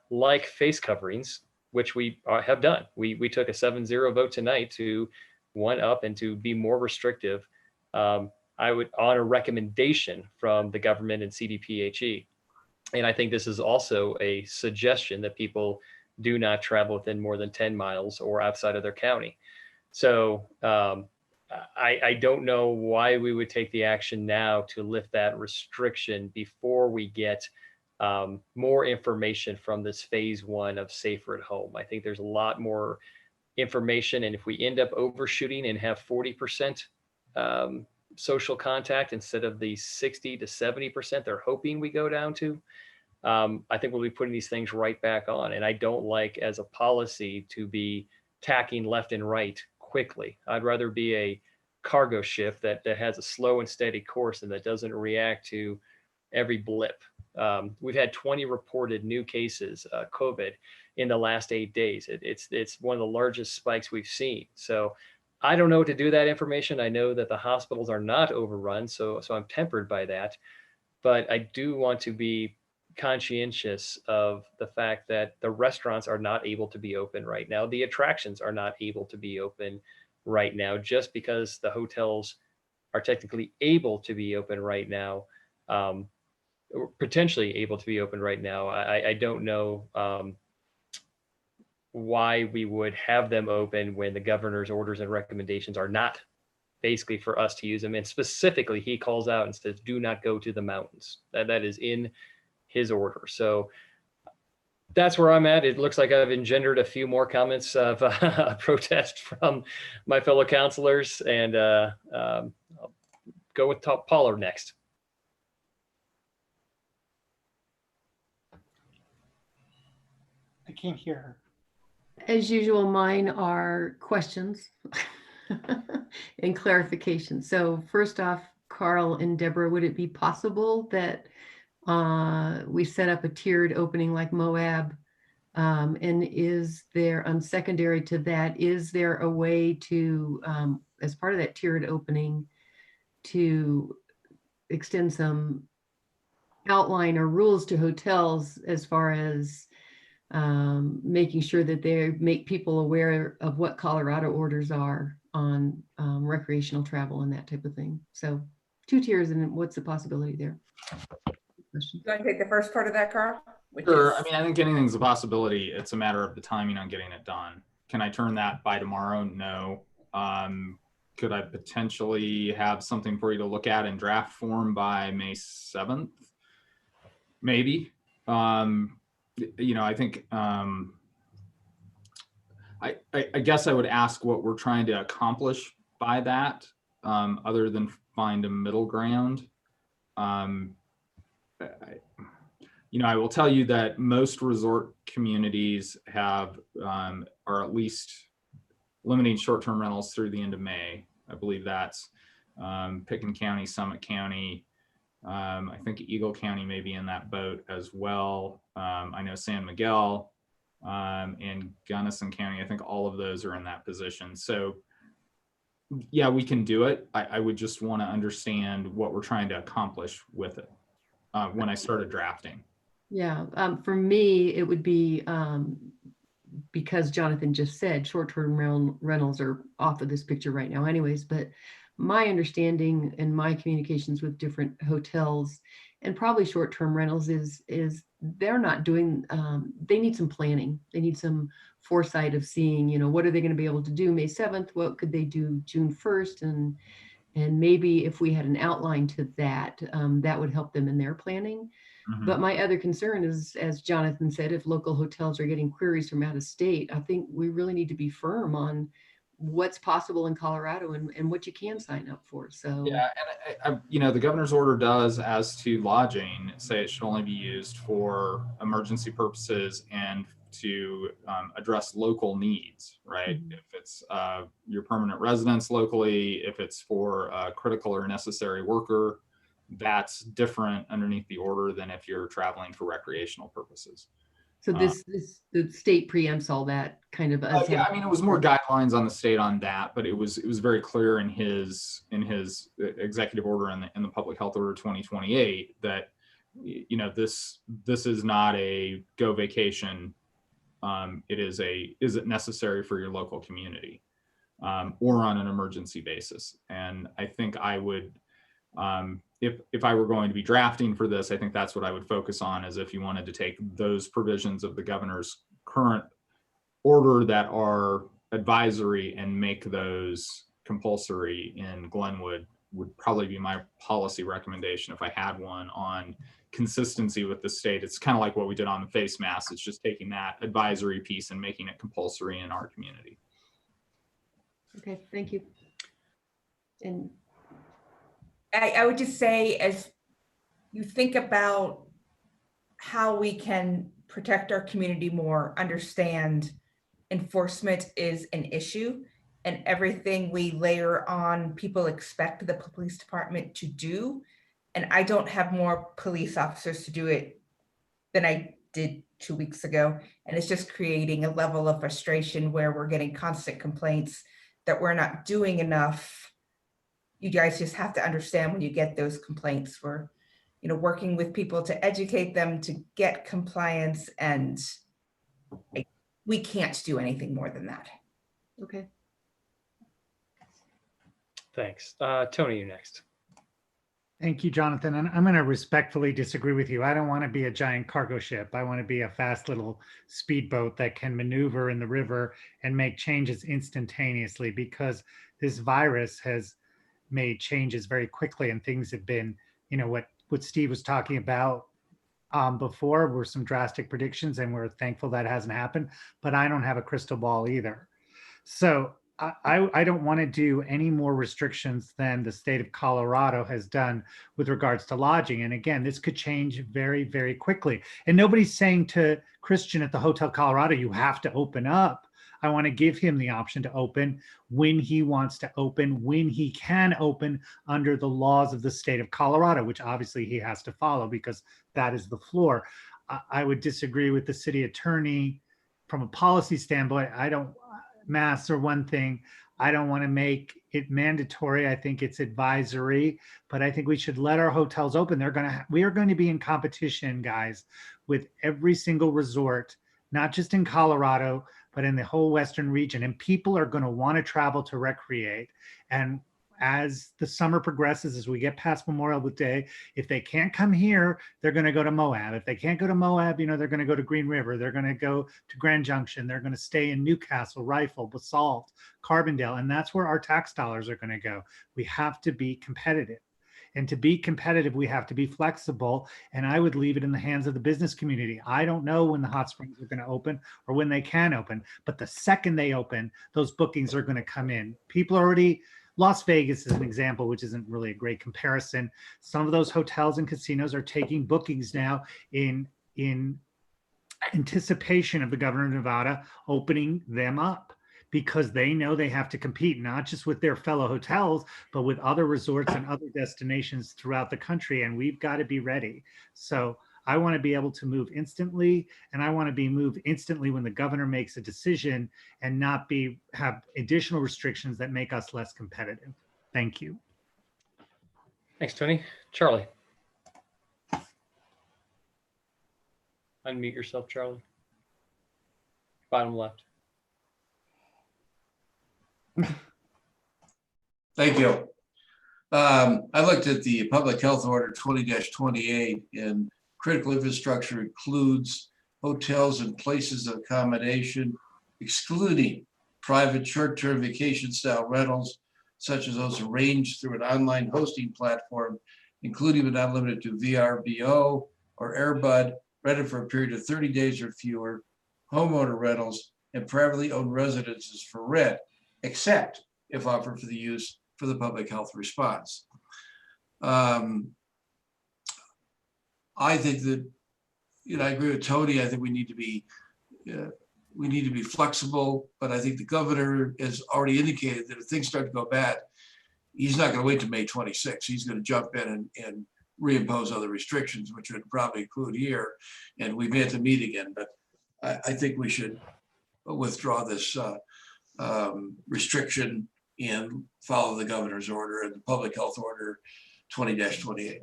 like face coverings, which we have done. We took a 7-0 vote tonight to one up and to be more restrictive. I would, on a recommendation from the government and CDPHE. And I think this is also a suggestion that people do not travel within more than 10 miles or outside of their county. So I don't know why we would take the action now to lift that restriction before we get more information from this phase 1 of Safer at Home. I think there's a lot more information, and if we end up overshooting and have 40% social contact instead of the 60 to 70% they're hoping we go down to, I think we'll be putting these things right back on. And I don't like, as a policy, to be tacking left and right quickly. I'd rather be a cargo ship that has a slow and steady course and that doesn't react to every blip. We've had 20 reported new cases, COVID, in the last 8 days. It's one of the largest spikes we've seen. So I don't know what to do with that information. I know that the hospitals are not overrun, so I'm tempered by that. But I do want to be conscientious of the fact that the restaurants are not able to be open right now. The attractions are not able to be open right now, just because the hotels are technically able to be open right now, potentially able to be open right now. I don't know why we would have them open when the governor's orders and recommendations are not basically for us to use them. And specifically, he calls out and says, do not go to the mountains. That is in his order. So that's where I'm at. It looks like I've engendered a few more comments of protest from my fellow counselors, and I'll go with Paula next. I can't hear her. As usual, mine are questions and clarification. So first off, Carl and Deborah, would it be possible that we set up a tiered opening like Moab? And is there, on secondary to that, is there a way to, as part of that tiered opening, to extend some outline or rules to hotels as far as making sure that they make people aware of what Colorado orders are on recreational travel and that type of thing? So 2 tiers, and what's the possibility there? You want to take the first part of that, Carl? Sure. I mean, I think anything's a possibility. It's a matter of the timing on getting it done. Can I turn that by tomorrow? No. Could I potentially have something for you to look at in draft form by May 7th? Maybe. You know, I think, I guess I would ask what we're trying to accomplish by that, other than find a middle ground. You know, I will tell you that most resort communities have, are at least limiting short-term rentals through the end of May. I believe that's Pickens County, Summit County. I think Eagle County may be in that boat as well. I know San Miguel and Gunnison County, I think all of those are in that position. So yeah, we can do it. I would just want to understand what we're trying to accomplish with it when I started drafting. Yeah, for me, it would be because Jonathan just said short-term rentals are off of this picture right now anyways, but my understanding and my communications with different hotels and probably short-term rentals is they're not doing, they need some planning. They need some foresight of seeing, you know, what are they going to be able to do May 7th? What could they do June 1st? And maybe if we had an outline to that, that would help them in their planning. Mm-hmm. But my other concern is, as Jonathan said, if local hotels are getting queries from out of state, I think we really need to be firm on what's possible in Colorado and what you can sign up for. So yeah, and you know, the governor's order does, as to lodging, say it should only be used for emergency purposes and to address local needs, right? Mhm. If it's your permanent residence locally, if it's for a critical or necessary worker, that's different underneath the order than if you're traveling for recreational purposes. So the state preempts all that kind of. Yeah, I mean, it was more guidelines on the state on that, but it was very clear in his executive order in the Public Health Order 2028 that, you know, this is not a go vacation. It is is it necessary for your local community, or on an emergency basis. And I think I would, if I were going to be drafting for this, I think that's what I would focus on, is if you wanted to take those provisions of the governor's current order that are advisory and make those compulsory in Glenwood, would probably be my policy recommendation if I had one on consistency with the state. It's kind of like what we did on the face mask. It's just taking that advisory piece and making it compulsory in our community. Okay, thank you. And I would just say, as you think about how we can protect our community more, understand enforcement is an issue, and everything we layer on, people expect the police department to do. And I don't have more police officers to do it than I did 2 weeks ago. And it's just creating a level of frustration where we're getting constant complaints that we're not doing enough. You guys just have to understand, when you get those complaints, we're, you know, working with people to educate them to get compliance, and we can't do anything more than that. okay. Thanks. Tony, you next. Thank you, Jonathan. And I'm going to respectfully disagree with you. I don't want to be a giant cargo ship. I want to be a fast little speedboat that can maneuver in the river and make changes instantaneously, because this virus has made changes very quickly, and things have been, what Steve was talking about before were some drastic predictions, and we're thankful that hasn't happened, but I don't have a crystal ball either. So I don't want to do any more restrictions than the state of Colorado has done with regards to lodging. And again, this could change very, very quickly. And nobody's saying to Christian at the Hotel Colorado, you have to open up. I want to give him the option to open when he wants to open, when he can open under the laws of the state of Colorado, which obviously he has to follow because that is the floor. I would disagree with the city attorney from a policy standpoint. Masks are one thing. I don't want to make it mandatory. I think it's advisory, but I think we should let our hotels open. We are going to be in competition, guys, with every single resort, not just in Colorado, but in the whole Western region. And people are going to want to travel to recreate. And as the summer progresses, as we get past Memorial Day, if they can't come here, they're going to go to Moab. If they can't go to Moab, they're going to go to Green River. They're going to go to Grand Junction. They're going to stay in Newcastle, Rifle, Basalt, Carbondale. And that's where our tax dollars are going to go. We have to be competitive. And to be competitive, we have to be flexible. And I would leave it in the hands of the business community. I don't know when the hot springs are going to open or when they can open, but the second they open, those bookings are going to come in. People already... Las Vegas is an example, which isn't really a great comparison. Some of those hotels and casinos are taking bookings now in anticipation of the governor of Nevada opening them up, because they know they have to compete not just with their fellow hotels, but with other resorts and other destinations throughout the country. And we've got to be ready. So I want to be able to move instantly, and I want to be moved instantly when the governor makes a decision, and not have additional restrictions that make us less competitive. Thank you. Thanks, Tony. Charlie. Unmute yourself, Charlie. Bottom left. Thank you. I looked at the Public Health Order 20-28, and critical infrastructure includes hotels and places of accommodation, excluding private short-term vacation style rentals, such as those arranged through an online hosting platform, including but not limited to VRBO or Airbud, rented for a period of 30 days or fewer, homeowner rentals, and privately owned residences for rent, except if offered for the use for the public health response. I think that, I agree with Tony. I think we need to be flexible, but I think the governor has already indicated that if things start to go bad, he's not going to wait till May 26th. He's going to jump in and reimpose other restrictions, which would probably include here, and we may have to meet again. But I think we should withdraw this restriction and follow the governor's order and the Public Health Order 20-28.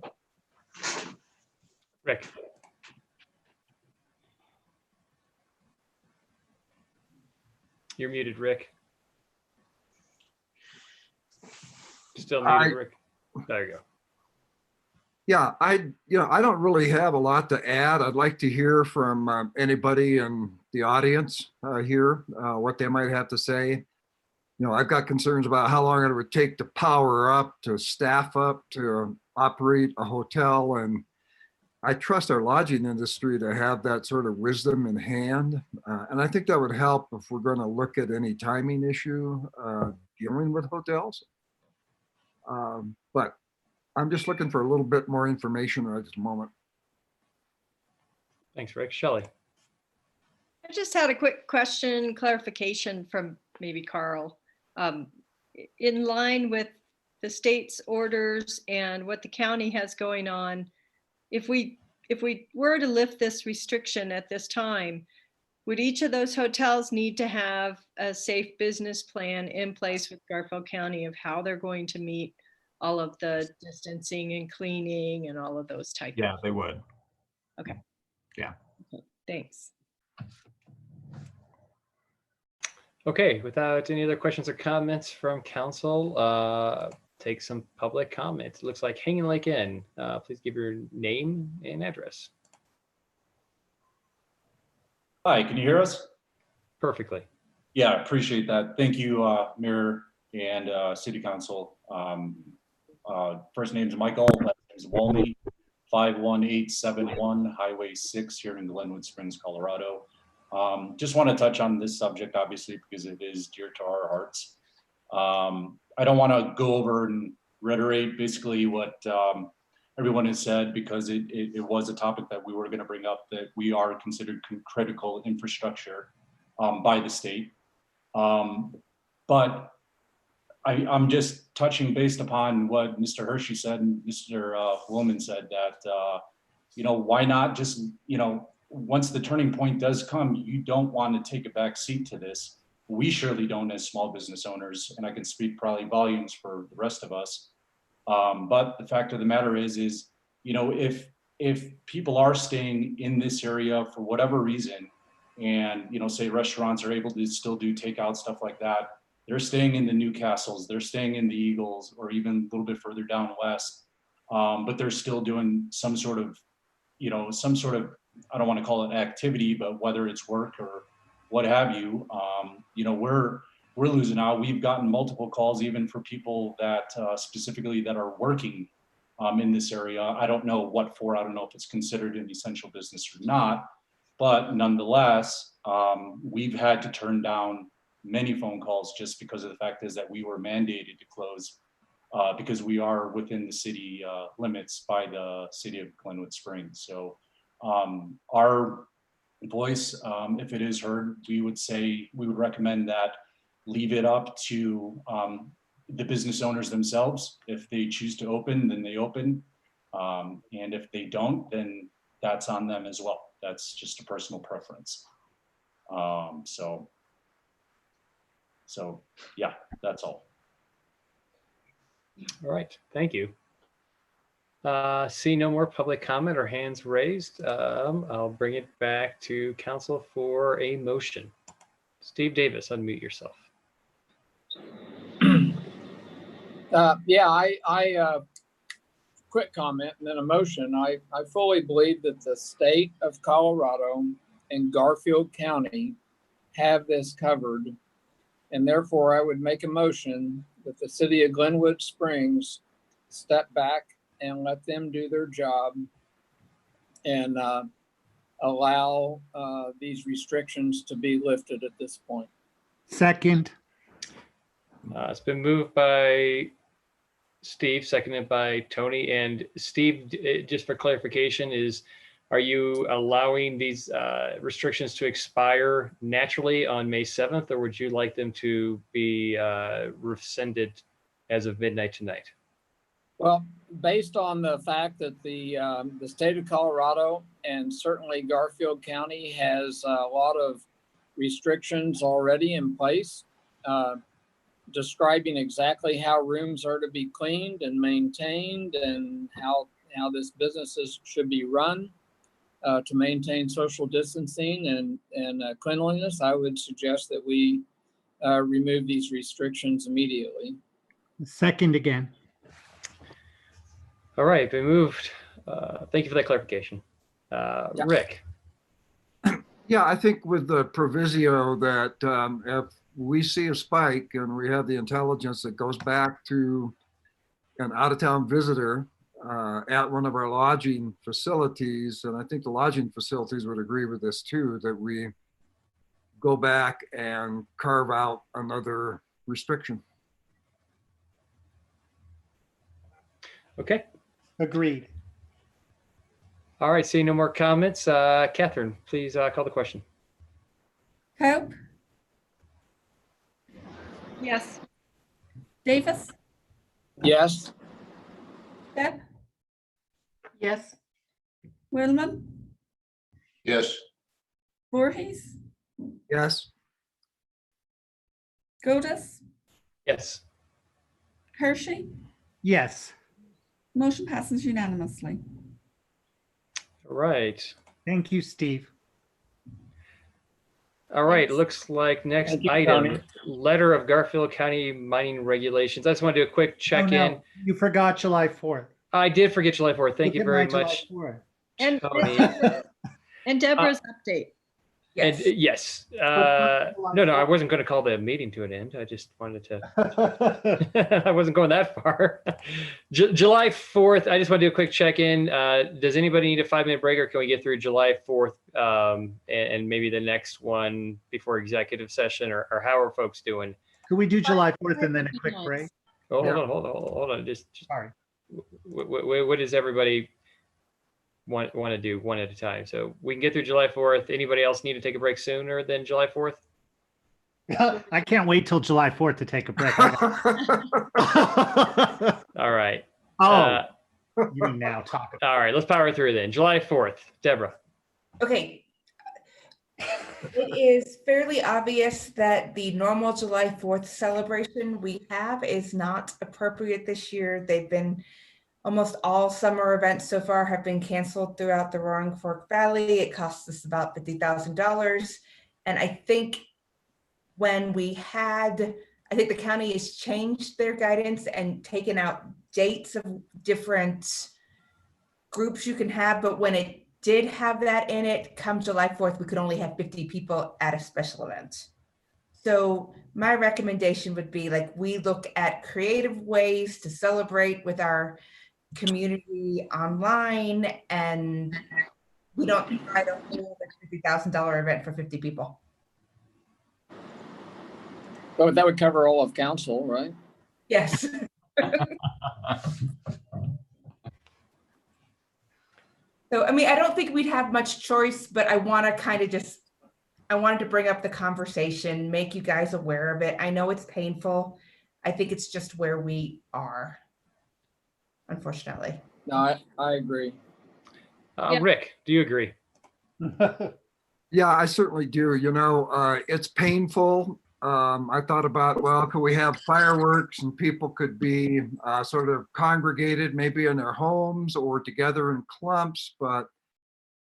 Rick. You're muted, Rick. Still muted, Rick. There you go. Yeah, I don't really have a lot to add. I'd like to hear from anybody in the audience here, what they might have to say. I've got concerns about how long it would take to power up, to staff up, to operate a hotel. And I trust our lodging industry to have that sort of wisdom in hand. And I think that would help if we're going to look at any timing issue dealing with hotels. But I'm just looking for a little bit more information right at this moment. Thanks, Rick. Shelley. I just had a quick question, clarification from maybe Carl. In line with the state's orders and what the county has going on, if we were to lift this restriction at this time, would each of those hotels need to have a safe business plan in place with Garfield County of how they're going to meet all of the distancing and cleaning and all of those types? Yeah, they would. Okay. Yeah. Okay, thanks. Okay, without any other questions or comments from council, take some public comments. It looks like Hanging Lake Inn. Please give your name and address. Hi, can you hear us? Perfectly. Yeah, I appreciate that. Thank you, Mayor and City Council. First name's Michael, last name's Walney, 51871 Highway 6 here in Glenwood Springs, Colorado. Just want to touch on this subject, obviously, because it is dear to our hearts. I don't want to go over and reiterate basically what everyone has said, because it was a topic that we were going to bring up, that we are considered critical infrastructure by the state. But I'm just touching based upon what Mr. Hershey said and Mr. Woolman said, that, why not just, once the turning point does come, you don't want to take a back seat to this. We surely don't as small business owners, and I can speak probably volumes for the rest of us. But the fact of the matter is, if people are staying in this area for whatever reason, and, say restaurants are able to still do takeout, stuff like that, they're staying in the Newcastles, they're staying in the Eagles, or even a little bit further down west. But they're still doing some sort of, I don't want to call it activity, but whether it's work or what have you, we're losing out. We've gotten multiple calls even for people that specifically that are working in this area. I don't know what for, I don't know if it's considered an essential business or not, but nonetheless, we've had to turn down many phone calls just because of the fact is that we were mandated to close because we are within the city limits by the city of Glenwood Springs. So our voice, if it is heard, we would recommend that leave it up to the business owners themselves. If they choose to open, then they open. And if they don't, then that's on them as well. That's just a personal preference. So yeah, that's all. All right, thank you. See no more public comment or hands raised. I'll bring it back to council for a motion. Steve Davis, unmute yourself. I quick comment and then a motion. I fully believe that the state of Colorado and Garfield County have this covered. And therefore I would make a motion that the city of Glenwood Springs step back and let them do their job and allow these restrictions to be lifted at this point. Second. It's been moved by Steve, seconded by Tony. And Steve, just for clarification, are you allowing these restrictions to expire naturally on May 7th, or would you like them to be rescinded as of midnight tonight? Well, based on the fact that the state of Colorado and certainly Garfield County has a lot of restrictions already in place, describing exactly how rooms are to be cleaned and maintained and how this businesses should be run to maintain social distancing and cleanliness, I would suggest that we remove these restrictions immediately. Second again. All right, been moved. Thank you for that clarification. Rick. Yeah, I think with the proviso that if we see a spike and we have the intelligence that goes back to an out-of-town visitor at one of our lodging facilities, and I think the lodging facilities would agree with this too, that we go back and carve out another restriction. Okay. Agreed. All right, seeing no more comments. Catherine, please call the question. Cope, Yes. Davis, Yes. Depp, Yes. Willman, Yes. Voorhees, Yes. Godus, Yes. Hershey. Yes. Motion passes unanimously. All right. Thank you, Steve. All right, looks like next Thank you, item, Tony. letter of Garfield County mining regulations. I just want to do a quick Oh, check-in. no, you forgot July 4th. I did forget July 4th. Thank Look you at very my July much, 4th. And Tony. and Deborah's update. And Yes. yes, no, I wasn't going to call the meeting to an end. I just wanted to, I wasn't going that far. July 4th, I just want to do a quick check-in. Does anybody need a 5-minute break, or can we get through July 4th and maybe the next one before executive session, or how are folks doing? Could we do July 4th and then a quick break? Oh, Yeah. hold on. Just Sorry. what does everybody want to do one at a time? So we can get through July 4th. Anybody else need to take a break sooner than July 4th? I can't wait till July 4th to take a break. All right. Oh, you mean now talk about. All right, let's power through then. July 4th, Deborah. Okay. It is fairly obvious that the normal July 4th celebration we have is not appropriate this year. They've been, almost all summer events so far have been canceled throughout the Roaring Fork Valley. It costs us about $50,000. And I think I think the county has changed their guidance and taken out dates of different groups you can have, but when it did have that in it, come July 4th, we could only have 50 people at a special event. So my recommendation would be, like, we look at creative ways to celebrate with our community online, and we don't try to hold a $50,000 event for 50 people. But that would cover all of council, right? Yes. So, I mean, I don't think we'd have much choice, but I want to kind of I wanted to bring up the conversation, make you guys aware of it. I know it's painful. I think it's just where we are, unfortunately. No, I agree. Yeah. Rick, do you agree? Yeah, I certainly do. You know, it's painful. I thought about, well, could we have fireworks and people could be sort of congregated maybe in their homes or together in clumps, but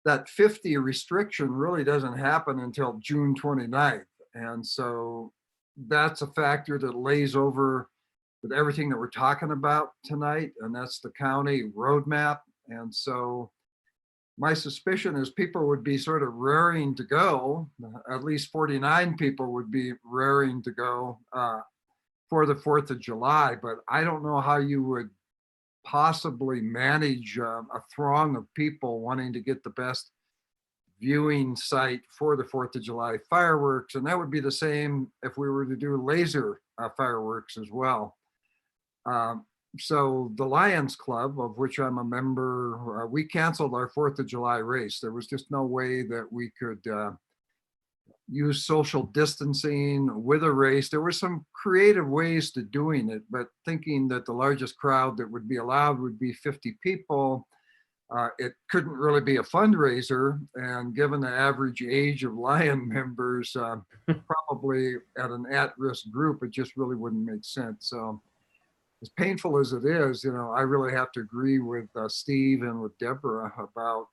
that 50 restriction really doesn't happen until June 29th. And so that's a factor that lays over with everything that we're talking about tonight, and that's the county roadmap. And so my suspicion is people would be sort of raring to go, at least 49 people would be raring to go for the 4th of July, but I don't know how you would possibly manage a throng of people wanting to get the best viewing site for the 4th of July fireworks. And that would be the same if we were to do laser fireworks as well. So the Lions Club, of which I'm a member, we canceled our 4th of July race. There was just no way that we could use social distancing with a race. There were some creative ways to doing it, but thinking that the largest crowd that would be allowed would be 50 people, it couldn't really be a fundraiser. And given the average age of Lion members, probably at an at-risk group, it just really wouldn't make sense. So as painful as it is, you know, I really have to agree with Steve and with Deborah about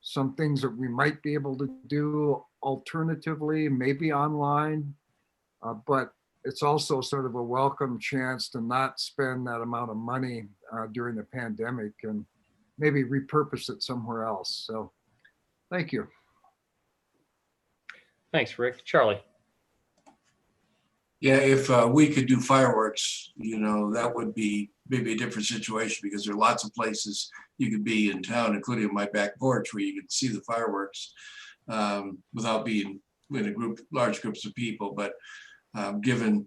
some things that we might be able to do alternatively, maybe online, but it's also sort of a welcome chance to not spend that amount of money during the pandemic and maybe repurpose it somewhere else. So thank you. Thanks, Rick. Charlie. Yeah, if we could do fireworks, you know, that would be maybe a different situation, because there are lots of places you could be in town, including my back porch, where you could see the fireworks without being in large groups of people. But given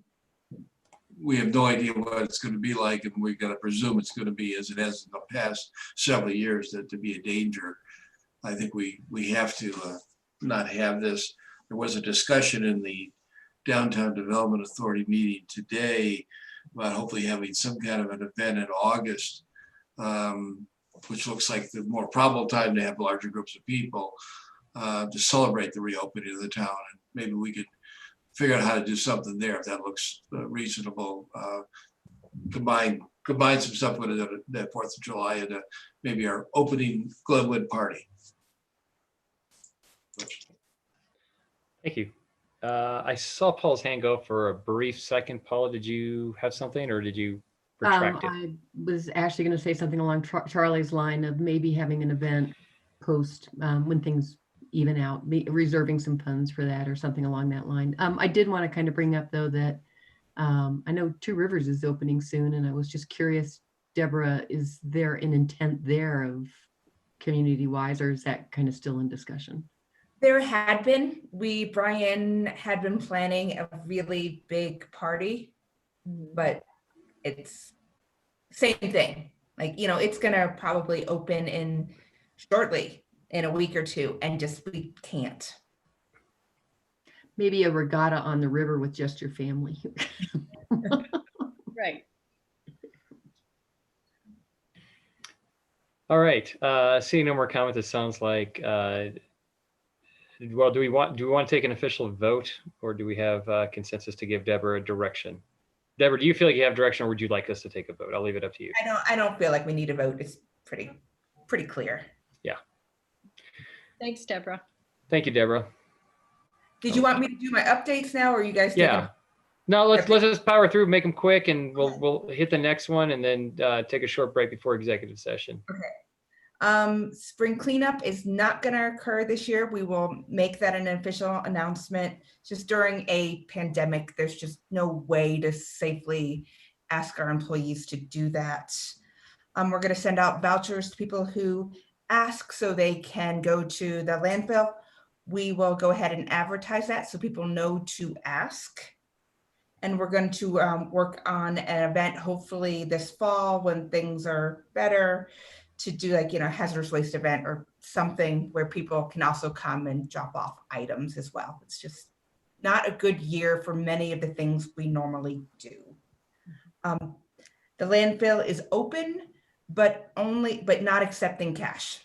we have no idea what it's going to be like, and we've got to presume it's going to be as it has in the past several years, that to be a danger, I think we have to not have this. There was a discussion in the Downtown Development Authority meeting today about hopefully having some kind of an event in August, which looks like the more probable time to have larger groups of people to celebrate the reopening of the town. And maybe we could figure out how to do something there if that looks reasonable. Combine some stuff with that 4th of July and maybe our opening Glenwood party. Thank you. I saw Paul's hand go for a brief second. Paula, did you have something or did you retract it? I was actually going to say something along Charlie's line of maybe having an event post when things even out, reserving some funds for that or something along that line. I did want to kind of bring up though that I know Two Rivers is opening soon, and I was just curious, Deborah, is there an intent there of community-wise, or is that kind of still in discussion? There had been, Brian had been planning a really big party, but it's same thing. Like, you know, it's gonna probably open in shortly, in a week or two, and just, we can't. Maybe a regatta on the river with just your family. Right. All right. Seeing no more comments, it sounds like, well, do we want to take an official vote, or do we have consensus to give Deborah direction? Deborah, do you feel like you have direction, or would you like us to take a vote? I'll leave it up to you. I don't feel like we need a vote. It's pretty clear. Yeah. Thanks, Deborah. Thank you, Deborah. Did you want me to do my updates now, or are you guys? Yeah. No, let's just power through, make them quick, and we'll hit the next one, and then take a short break before executive session. Okay. Spring cleanup is not going to occur this year. We will make that an official announcement. Just during a pandemic, there's just no way to safely ask our employees to do that. We're going to send out vouchers to people who ask so they can go to the landfill. We will go ahead and advertise that so people know to ask. And we're going to work on an event hopefully this fall when things are better, to do like, you know, hazardous waste event or something where people can also come and drop off items as well. It's just not a good year for many of the things we normally do. The landfill is open, but not accepting cash.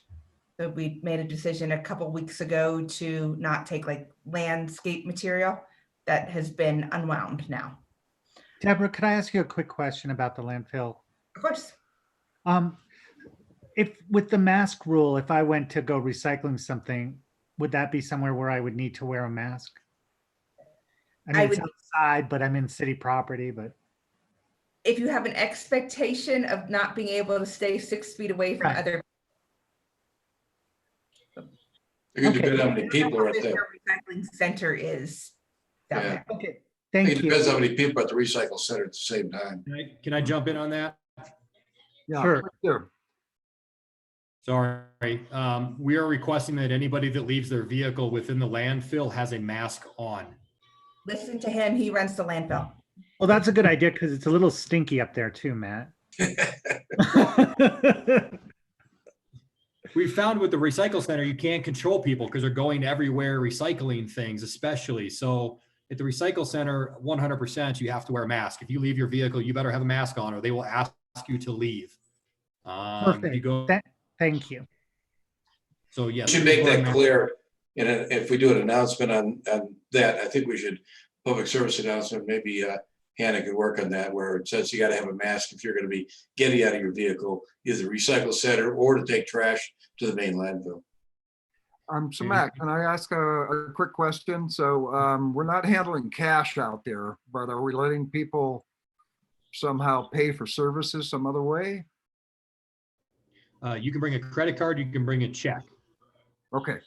So we made a decision a couple weeks ago to not take like landscape material. That has been unwound now. Deborah, could I ask you a quick question about the landfill? Of course. If with the mask rule, if I went to go recycling something, would that be somewhere where I would need to wear a mask? I mean, it's outside, but I'm in city property, but. If you have an expectation of not being able to stay 6 feet away from other. It depends how many people are at the recycling center is. Down there. Okay, thank you. It depends how many people at the recycle center at the same time. Can I jump in on that? Yeah, sure. Sorry. We are requesting that anybody that leaves their vehicle within the landfill has a mask on. Listen to him. He runs the landfill. Well, that's a good idea because it's a little stinky up there too, Matt. We found with the recycle center, you can't control people because they're going everywhere recycling things, especially. So at the recycle center, 100%, you have to wear a mask. If you leave your vehicle, you better have a mask on or they will ask you to leave. Perfect. You go, Thank you. So yes. Should make that clear. And if we do an announcement on that, I think we should, public service announcement, maybe Hannah could work on that, where it says you got to have a mask if you're going to be getting out of your vehicle, either the recycle center or to take trash to the main landfill. So Matt, can I ask a quick question? So we're not handling cash out there, but are we letting people somehow pay for services some other way? You can bring a credit card, you can bring a check. Okay.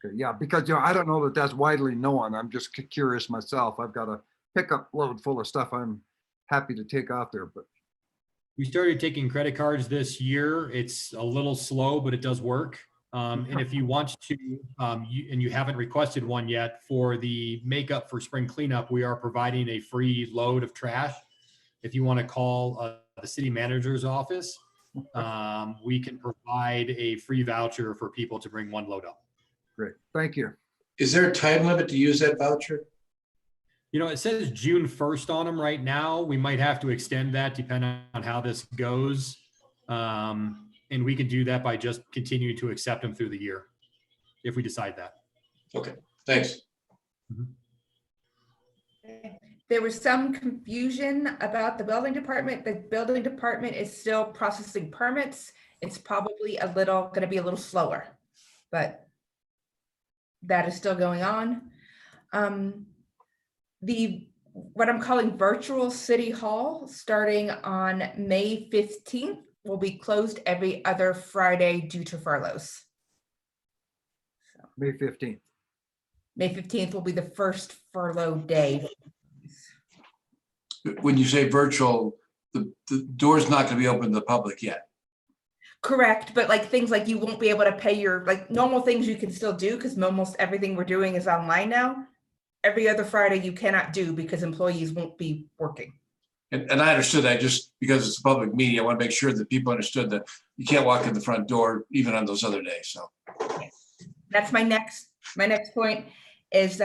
Okay, yeah, because I don't know that that's widely known. I'm just curious myself. I've got a pickup load full of stuff I'm happy to take out there, but. We started taking credit cards this year. It's a little slow, but it does work. And if you want to, and you haven't requested one yet, for the makeup for spring cleanup, we are providing a free load of trash. If you want to call the city manager's office, we can provide a free voucher for people to bring one load up. Great, thank you. Is there a time limit to use that voucher? You know, it says June 1st on them right now. We might have to extend that depending on how this goes. And we can do that by just continuing to accept them through the year if we decide that. Okay, thanks. There was some confusion about the building department. The building department is still processing permits. It's probably going to be a little slower, but that is still going on. What I'm calling virtual city hall, starting on May 15th, will be closed every other Friday due to furloughs. May 15th. May 15th will be the first furlough day. When you say virtual, the door's not gonna be open to the public yet. Correct, but like things like you won't be able to pay your, like normal things you can still do because almost everything we're doing is online now. Every other Friday you cannot do because employees won't be working. And I understood that, just because it's a public meeting, I want to make sure that people understood that you can't walk in the front door even on those other days, so. That's my next point is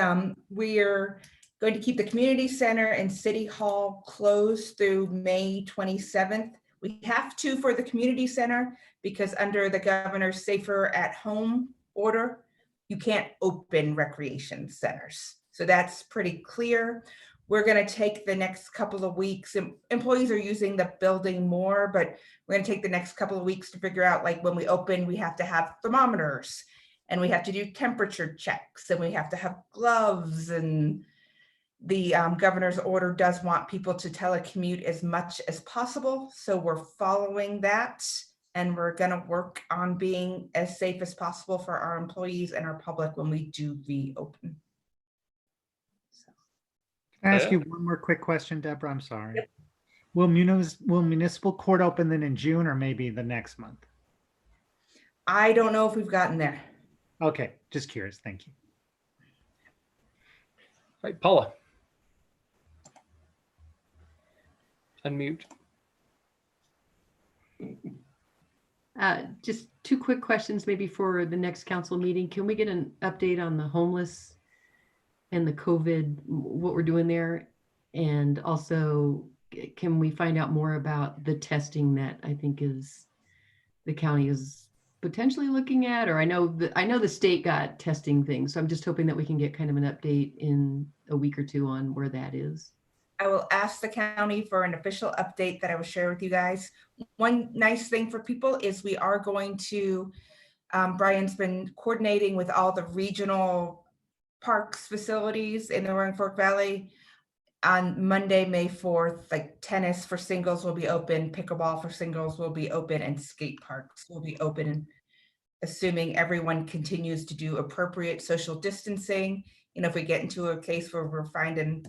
we're going to keep the community center and city hall closed through May 27th. We have to for the community center because under the governor's safer at home order, you can't open recreation centers. So that's pretty clear. We're going to take the next couple of weeks. Employees are using the building more, but we're going to take the next couple of weeks to figure out, like when we open, we have to have thermometers and we have to do temperature checks and we have to have gloves, and the governor's order does want people to telecommute as much as possible. So we're following that, and we're going to work on being as safe as possible for our employees and our public when we do reopen. Can I ask you one more quick question, Deborah? I'm sorry. Yep. Will municipal court open then in June or maybe the next month? I don't know if we've gotten there. Okay, just curious. Thank you. All right, Paula. Unmute. Just two quick questions maybe for the next council meeting. Can we get an update on the homeless and the COVID, what we're doing there? And also, can we find out more about the testing that I think is the county is potentially looking at? Or I know the state got testing things, so I'm just hoping that we can get kind of an update in a week or two on where that is. I will ask the county for an official update that I will share with you guys. One nice thing for people is we are going to, Brian's been coordinating with all the regional parks facilities in the Roaring Fork Valley. On Monday, May 4th, like tennis for singles will be open, pickleball for singles will be open, and skate parks will be open, assuming everyone continues to do appropriate social distancing. You know, if we get into a case where we're finding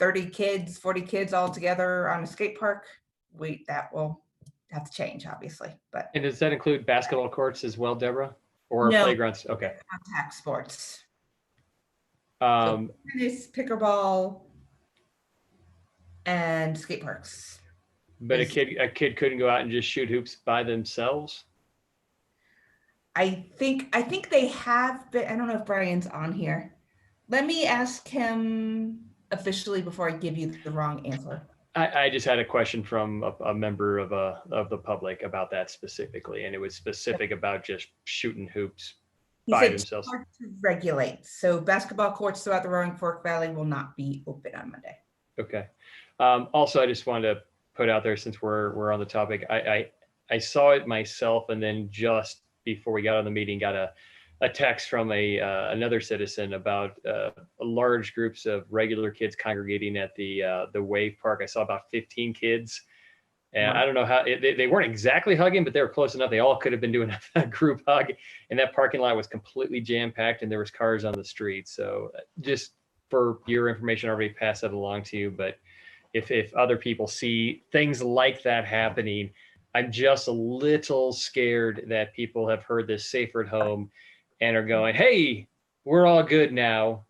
30 kids, 40 kids all together on a skate park, that will have to change, obviously. But And does that include basketball courts as well, Deborah? Or no, playgrounds? Okay. contact sports. So tennis, pickleball, and skate parks. But a kid couldn't go out and just shoot hoops by themselves? I think they have, but I don't know if Brian's on here. Let me ask him officially before I give you the wrong answer. I just had a question from a member of the public about that specifically, and it was specific about just shooting hoops by themselves. Hard to regulate. So basketball courts throughout the Roaring Fork Valley will not be open on Monday. Okay. Also, I just wanted to put out there, since we're on the topic, I saw it myself, and then just before we got on the meeting, got a text from another citizen about large groups of regular kids congregating at the Wave Park. I saw about 15 kids, and I don't know how they weren't exactly hugging, but they were close enough. They all could have been doing a group hug, and that parking lot was completely jam packed, and there was cars on the street. So just for your information, I already passed that along to you, but if other people see things like that happening, I'm just a little scared that people have heard this safer at home and are going, hey, we're all good now,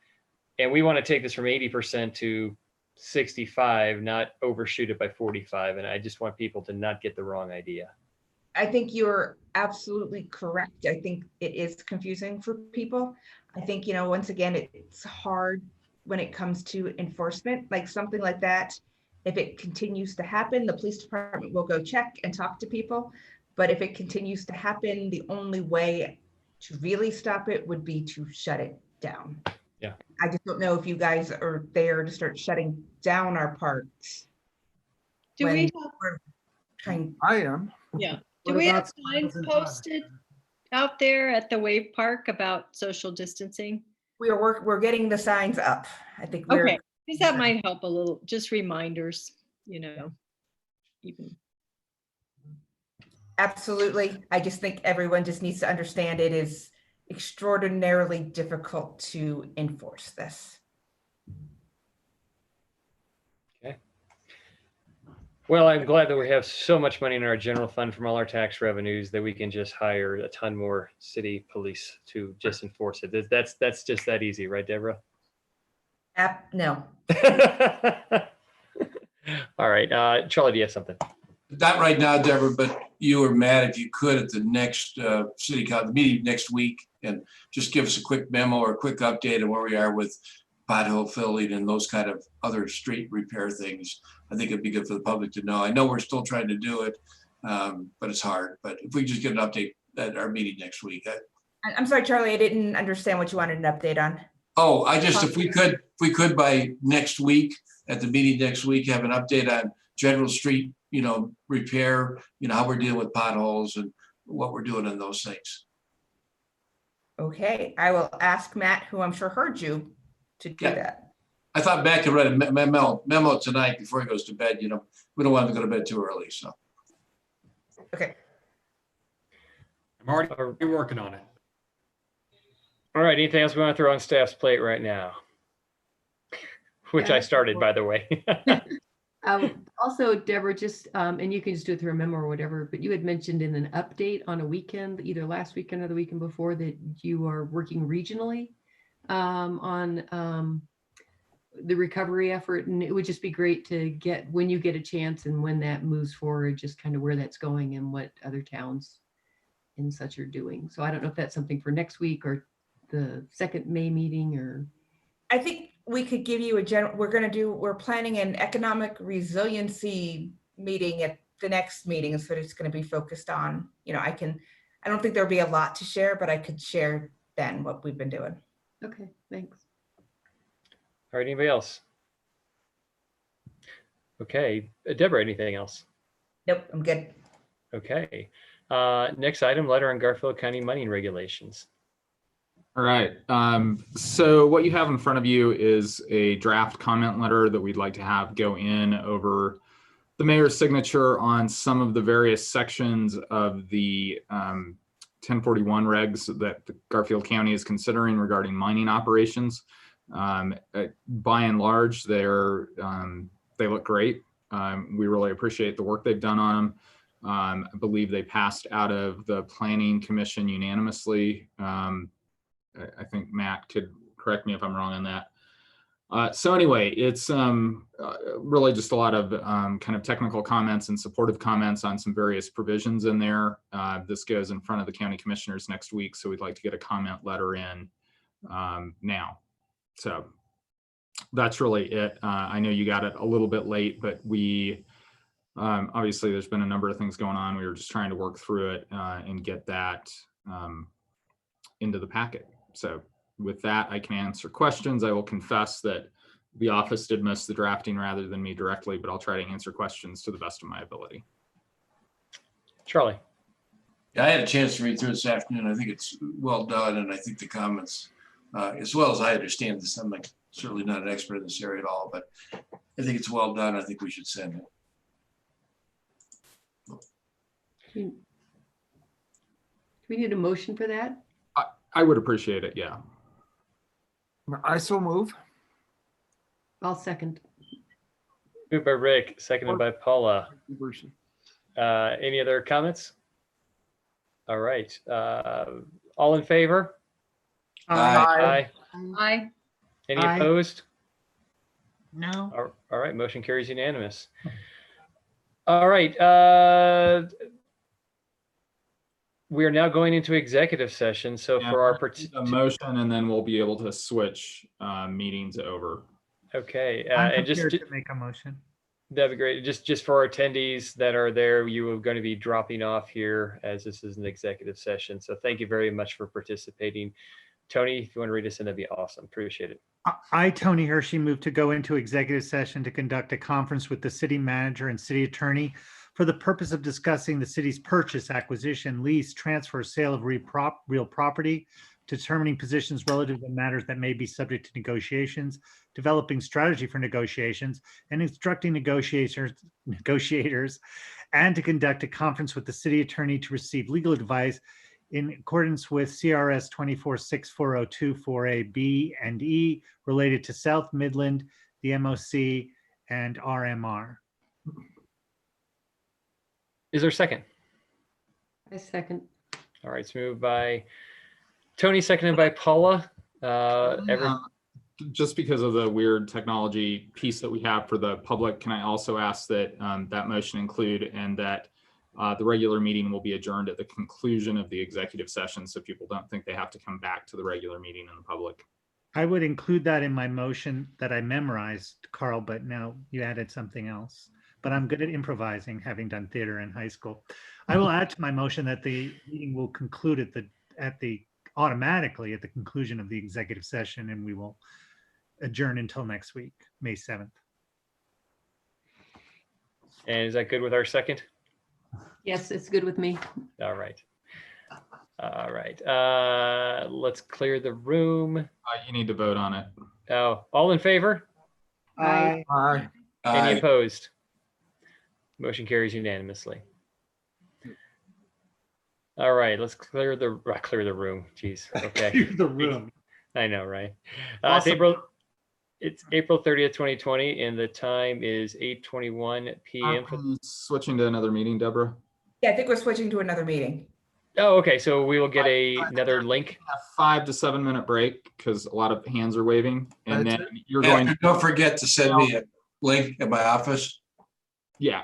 and we want to take this from 80% to 65, not overshoot it by 45. And I just want people to not get the wrong idea. I think you're absolutely correct. I think it is confusing for people. I think, once again, it's hard when it comes to enforcement, like something like that. If it continues to happen, the police department will go check and talk to people. But if it continues to happen, the only way to really stop it would be to shut it down. Yeah. I just don't know if you guys are there to start shutting down our parks. Do we I am. Yeah. Do we have signs posted out there at the Wave Park about social distancing? We're getting the signs up. I think we're. Okay, because that might help a little, just reminders, even. Absolutely. I just think everyone just needs to understand it is extraordinarily difficult to enforce this. Okay. Well, I'm glad that we have so much money in our general fund from all our tax revenues that we can just hire a ton more city police to just enforce it. That's just that easy, right, Deborah? No. All right, Charlie, do you have something? Not right now, Deborah, but you or Matt, if you could, at the next city council meeting next week, and just give us a quick memo or a quick update on where we are with pothole filling and those kind of other street repair things. I think it'd be good for the public to know. I know we're still trying to do it, but it's hard. But if we just get an update at our meeting next week. I'm sorry, Charlie, I didn't understand what you wanted an update on. Oh, if we could by next week, at the meeting next week, have an update on general street, repair, how we're dealing with potholes and what we're doing on those things. Okay, I will ask Matt, who I'm sure heard you, to do that. I thought Matt could write a memo tonight before he goes to bed. We don't want him to go to bed too early, so. Okay. I'm already working on it. All right, anything else we want to throw on staff's plate right now? Which I started, by the way. Also, Deborah, just, and you can just do it through a memo or whatever, but you had mentioned in an update on a weekend, either last weekend or the weekend before, that you are working regionally on the recovery effort. And it would just be great to get, when you get a chance and when that moves forward, just kind of where that's going and what other towns and such are doing. So I don't know if that's something for next week or the second May meeting, or. I think we could give you we're planning an economic resiliency meeting at the next meeting, so it's going to be focused on, I don't think there'll be a lot to share, but I could share then what we've been doing. Okay, thanks. All right, anybody else? Okay, Deborah, anything else? Nope, I'm good. Okay, next item, letter on Garfield County mining regulations. All right. So what you have in front of you is a draft comment letter that we'd like to have go in over the mayor's signature on some of the various sections of the 1041 regs that the Garfield County is considering regarding mining operations. By and large, they look great. We really appreciate the work they've done on them. I believe they passed out of the Planning Commission unanimously. I think Matt could correct me if I'm wrong on that. So anyway, it's really just a lot of kind of technical comments and supportive comments on some various provisions in there. This goes in front of the county commissioners next week, so we'd like to get a comment letter in now. So that's really it. I know you got it a little bit late, but we obviously there's been a number of things going on. We were just trying to work through it and get that into the packet. So with that, I can answer questions. I will confess that the office did most of the drafting rather than me directly, but I'll try to answer questions to the best of my ability. Charlie. Yeah, I had a chance to read through this afternoon. I think it's well done, and I think the comments, as well as I understand this, I'm certainly not an expert in this area at all, but I think it's well done. I think we should send it. Do we need a motion for that? I would appreciate it, yeah. I so move. I'll second. Moved by Rick, seconded by Paula. Any other comments? All right. All in favor? Aye. Aye. Any opposed? No. All right, motion carries unanimous. All right. We are now going into executive session. So Yeah, for our a motion, and then we'll be able to switch meetings over. Okay, I'm and just prepared to make a motion. that'd be great. Just for our attendees that are there, you are going to be dropping off here as this is an executive session. So thank you very much for participating. Tony, if you want to read us in, that'd be awesome. Appreciate it. I, Tony Hershey, move to go into executive session to conduct a conference with the city manager and city attorney for the purpose of discussing the city's purchase, acquisition, lease, transfer, sale of real property, determining positions relative to matters that may be subject to negotiations, developing strategy for negotiations, and instructing negotiators, and to conduct a conference with the city attorney to receive legal advice in accordance with CRS 246402 4A, B, and E related to South Midland, the MOC, and RMR. Is there a second? I second. All right, it's moved by Tony, seconded by Paula. Just because of the weird technology piece that we have for the public, can I also ask that that motion include and that the regular meeting will be adjourned at the conclusion of the executive session, so people don't think they have to come back to the regular meeting in the public? I would include that in my motion that I memorized, Carl, but now you added something else. But I'm good at improvising, having done theater in high school. I will add to my motion that the meeting will conclude automatically at the conclusion of the executive session, and we will adjourn until next week, May 7th. And is that good with our second? Yes, it's good with me. All right. All right. Let's clear the room. You need to vote on it. Oh, all in favor? Aye. Aye. Any opposed? Motion carries unanimously. All right, let's clear the room. Jeez. Okay. Clear the room. I know, right? Awesome. It's April 30th, 2020, and the time is 8:21 p.m. Switching to another meeting, Deborah. Yeah, I think we're switching to another meeting. Oh, okay. So we will get another link. A 5 to 7 minute break because a lot of hands are waving, and then you're And going. don't forget to send me a link at my office. Yeah.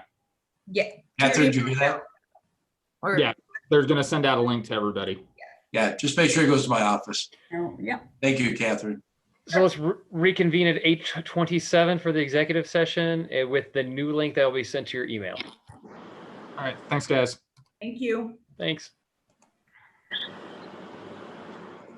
Yeah. Catherine, did you do that? Yeah. They're going to send out a link to everybody. Yeah, just make sure it goes to my office. Oh, yeah. Thank you, Catherine. So let's reconvene at 8:27 for the executive session with the new link that will be sent to your email. All right. Thanks, guys. Thank you. Thanks.